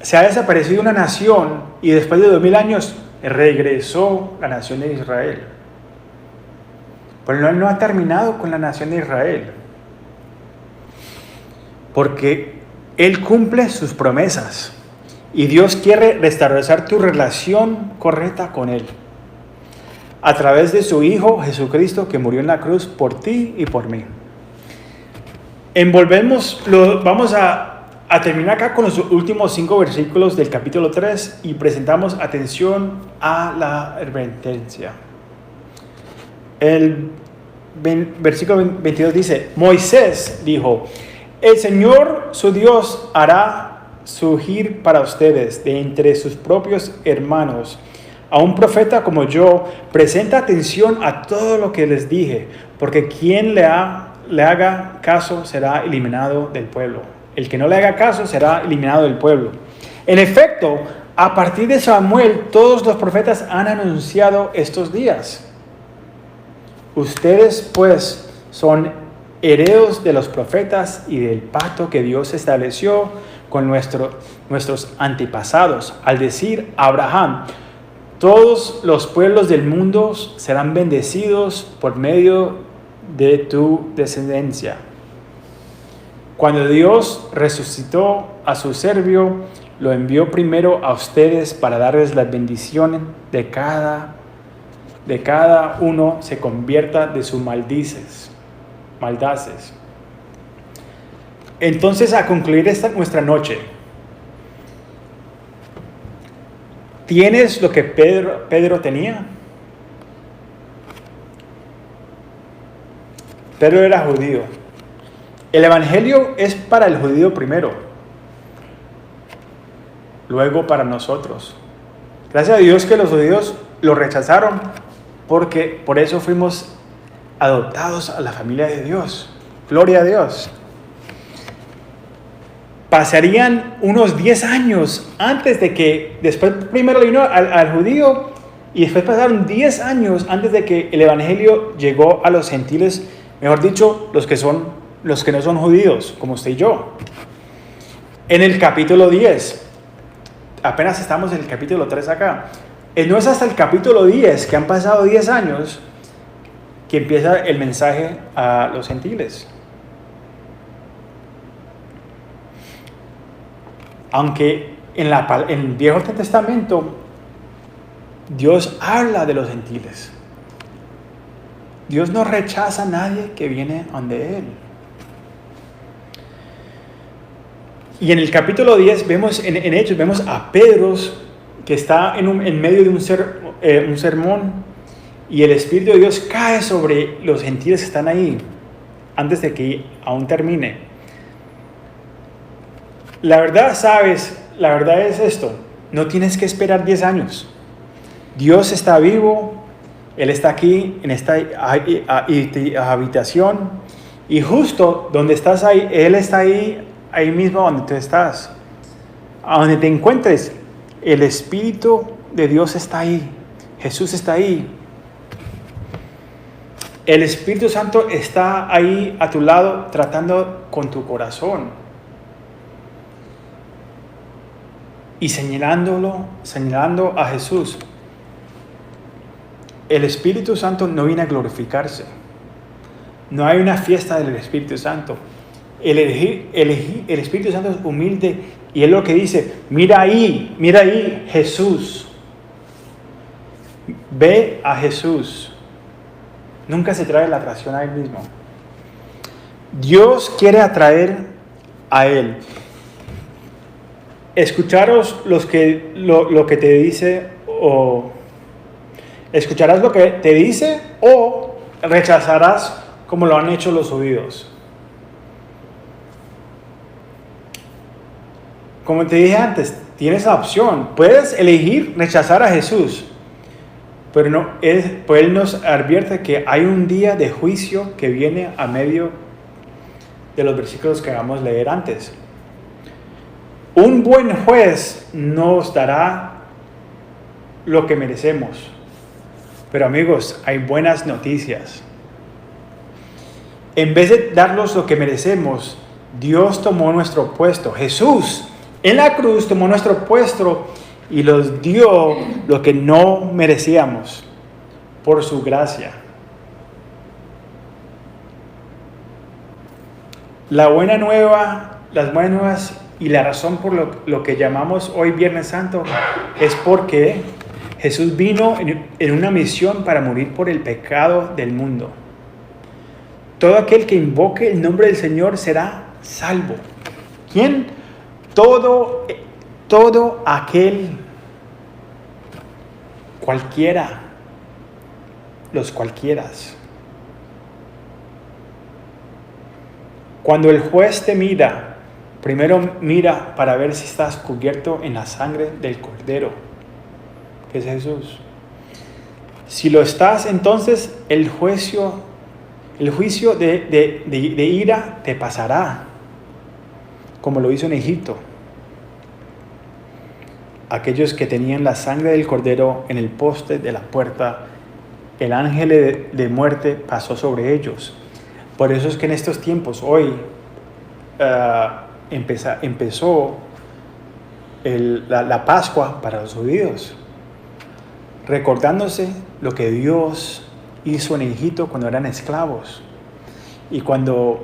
se ha desaparecido una nación y después de 2000 años regresó la nación de Israel. Pero Él no ha terminado con la nación de Israel, porque Él cumple sus promesas y Dios quiere restaurar tu relación correcta con Él a través de su Hijo Jesucristo, que murió en la cruz por ti y por mí. Vamos a terminar acá con los últimos 5 versículos del capítulo 3 y presentamos atención a la advertencia. El versículo 22 dice: Moisés dijo: el Señor su Dios hará surgir para ustedes de entre sus propios hermanos a un profeta como yo. Presenta atención a todo lo que les dije, porque quien le haga caso será eliminado del pueblo. El que no le haga caso será eliminado del pueblo. En efecto, a partir de Samuel, todos los profetas han anunciado estos días. Ustedes, pues, son herederos de los profetas y del pacto que Dios estableció con nuestros antepasados, al decir a Abraham: todos los pueblos del mundo serán bendecidos por medio de tu descendencia. Cuando Dios resucitó a su siervo, lo envió primero a ustedes para darles la bendición de cada uno se convierta de sus maldaces. Entonces, a concluir nuestra noche, ¿tienes lo que Pedro tenía? Pedro era judío. El evangelio es para el judío primero, luego para nosotros. Gracias a Dios que los judíos lo rechazaron, porque por eso fuimos adoptados a la familia de Dios. Gloria a Dios. Pasarían unos 10 años antes de que, después primero vino al judío, y después pasaron 10 años antes de que el evangelio llegó a los gentiles, mejor dicho, los que no son judíos, como usted y yo. En el capítulo 10, apenas estamos en el capítulo 3 acá, no es hasta el capítulo 10, que han pasado 10 años, que empieza el mensaje a los gentiles. Aunque en el Viejo Testamento Dios habla de los gentiles. Dios no rechaza a nadie que viene donde Él. Y en el capítulo 10 vemos, en Hechos, vemos a Pedro que está en medio de un sermón, y el Espíritu de Dios cae sobre los gentiles que están ahí antes de que aún termine. La verdad es esto: no tienes que esperar 10 años. Dios está vivo, Él está aquí en esta habitación, y justo donde estás ahí, Él está ahí mismo donde tú estás. A donde te encuentres, el Espíritu de Dios está ahí. Jesús está ahí. El Espíritu Santo está ahí a tu lado, tratando con tu corazón y señalando a Jesús. El Espíritu Santo no viene a glorificarse. No hay una fiesta del Espíritu Santo. El Espíritu Santo es humilde, y es lo que dice: mira ahí Jesús. Ve a Jesús. Nunca se trae la atracción a Él mismo. Dios quiere atraer a Él. Escucharos lo que te dice, o escucharás lo que te dice, o rechazarás como lo han hecho los judíos. Como te dije antes, tienes la opción. Puedes elegir rechazar a Jesús, pero Él nos advierte que hay un día de juicio que viene a medio de los versículos que vamos a leer antes. Un buen juez nos dará lo que merecemos. Pero amigos, hay buenas noticias. En vez de darnos lo que merecemos, Dios tomó nuestro puesto. Jesús en la cruz tomó nuestro puesto y nos dio lo que no merecíamos por su gracia. Las buenas nuevas y la razón por lo que llamamos hoy Viernes Santo es porque Jesús vino en una misión para morir por el pecado del mundo. Todo aquel que invoque el nombre del Señor será salvo. ¿Quién? Todo aquel, cualquiera, los cualquieras. Cuando el juez te mira, primero mira para ver si estás cubierto en la sangre del Cordero, que es Jesús. Si lo estás, entonces el juicio de ira te pasará, como lo hizo en Egipto. Aquellos que tenían la sangre del Cordero en el poste de la puerta, el ángel de muerte pasó sobre ellos. Por eso es que en estos tiempos, hoy, empezó la Pascua para los judíos, recordándose lo que Dios hizo en Egipto cuando eran esclavos y cuando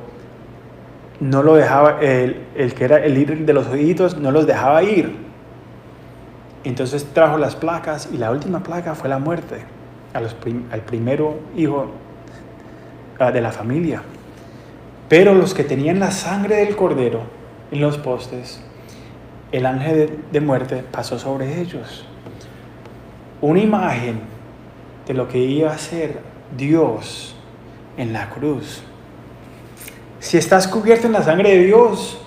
no lo dejaba, el que era el líder de los judíos no los dejaba ir. Entonces trajo las placas y la última placa fue la muerte al primero hijo de la familia. Pero los que tenían la sangre del Cordero en los postes, el ángel de muerte pasó sobre ellos. Una imagen de lo que iba a hacer Dios en la cruz. Si estás cubierto en la sangre de Dios,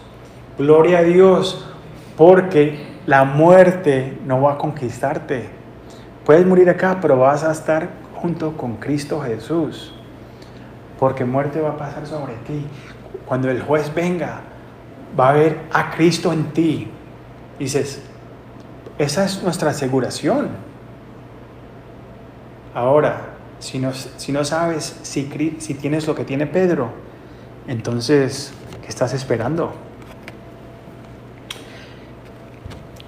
gloria a Dios, porque la muerte no va a conquistarte. Puedes morir acá, pero vas a estar junto con Cristo Jesús, porque muerte va a pasar sobre ti. Cuando el juez venga, va a ver a Cristo en ti. Dices, esa es nuestra aseguración. Ahora, si no sabes si tienes lo que tiene Pedro, entonces, ¿qué estás esperando?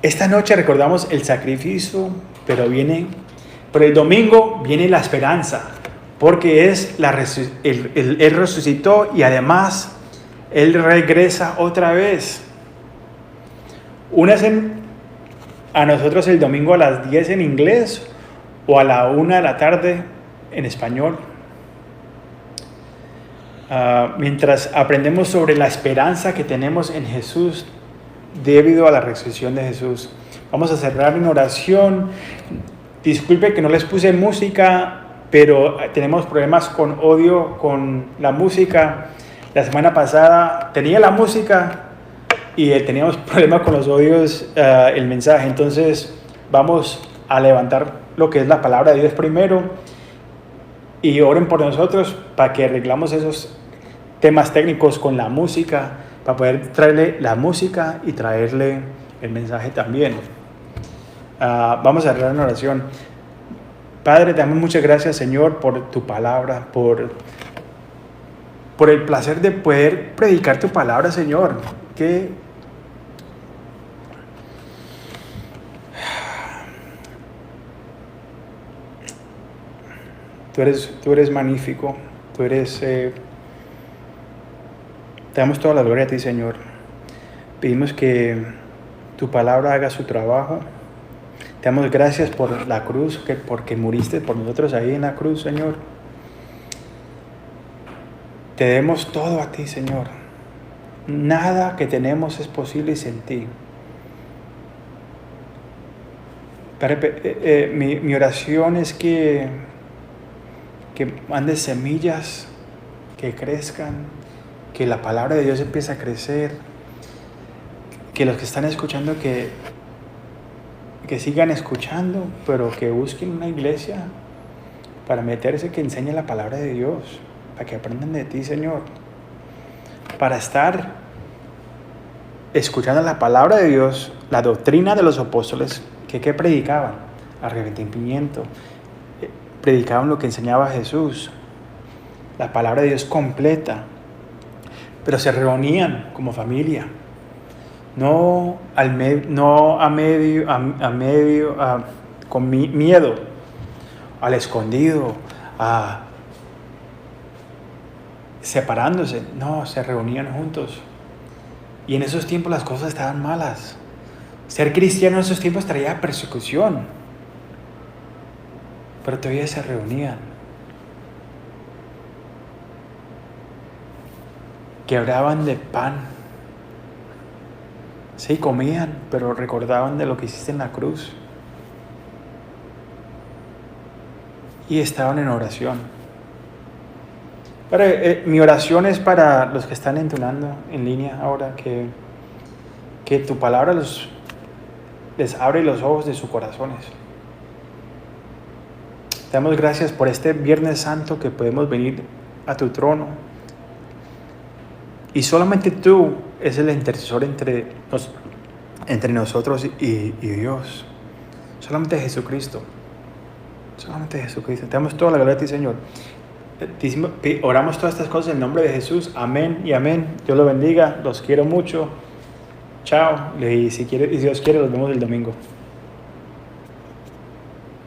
Esta noche recordamos el sacrificio, pero el domingo viene la esperanza, porque Él resucitó y además Él regresa otra vez. Únanse a nosotros el domingo a las 10 en inglés o a la 1 de la tarde en español. Mientras aprendemos sobre la esperanza que tenemos en Jesús debido a la resurrección de Jesús. Vamos a cerrar en oración. Disculpe que no les puse música, pero tenemos problemas con audio, con la música. La semana pasada tenía la música y teníamos problemas con los audios, el mensaje. Entonces vamos a levantar lo que es la palabra de Dios primero y oren por nosotros para que arreglamos esos temas técnicos con la música, para poder traerle la música y traerle el mensaje también. Vamos a cerrar en oración. Padre, te damos muchas gracias, Señor, por tu palabra, por el placer de poder predicar tu palabra, Señor. Que tú eres magnífico, te damos toda la gloria a ti, Señor. Pedimos que tu palabra haga su trabajo. Te damos gracias por la cruz, porque muriste por nosotros ahí en la cruz, Señor. Te demos todo a ti, Señor. Nada que tenemos es posible sin ti. Padre, mi oración es que mandes semillas que crezcan, que la palabra de Dios empiece a crecer, que los que están escuchando que sigan escuchando, pero que busquen una iglesia para meterse, que enseñe la palabra de Dios, para que aprendan de ti, Señor, para estar escuchando la palabra de Dios, la doctrina de los apóstoles, que predicaban, arrepentimiento, predicaban lo que enseñaba Jesús, la palabra de Dios completa, pero se reunían como familia, no con miedo, al escondido, separándose. No, se reunían juntos. Y en esos tiempos las cosas estaban malas. Ser cristiano en esos tiempos traía persecución, pero todavía se reunían. Quebraban de pan. Sí, comían, pero recordaban de lo que hiciste en la cruz. Y estaban en oración. Pero mi oración es para los que están entonando en línea ahora, que tu palabra les abre los ojos de sus corazones. Te damos gracias por este Viernes Santo que podemos venir a tu trono. Y solamente tú es el intercesor entre nosotros y Dios. Solamente Jesucristo. Solamente Jesucristo. Te damos toda la gloria a ti, Señor. Oramos todas estas cosas en el nombre de Jesús. Amén y amén. Dios los bendiga. Los quiero mucho. Chao. Y si Dios quiere, los vemos el domingo.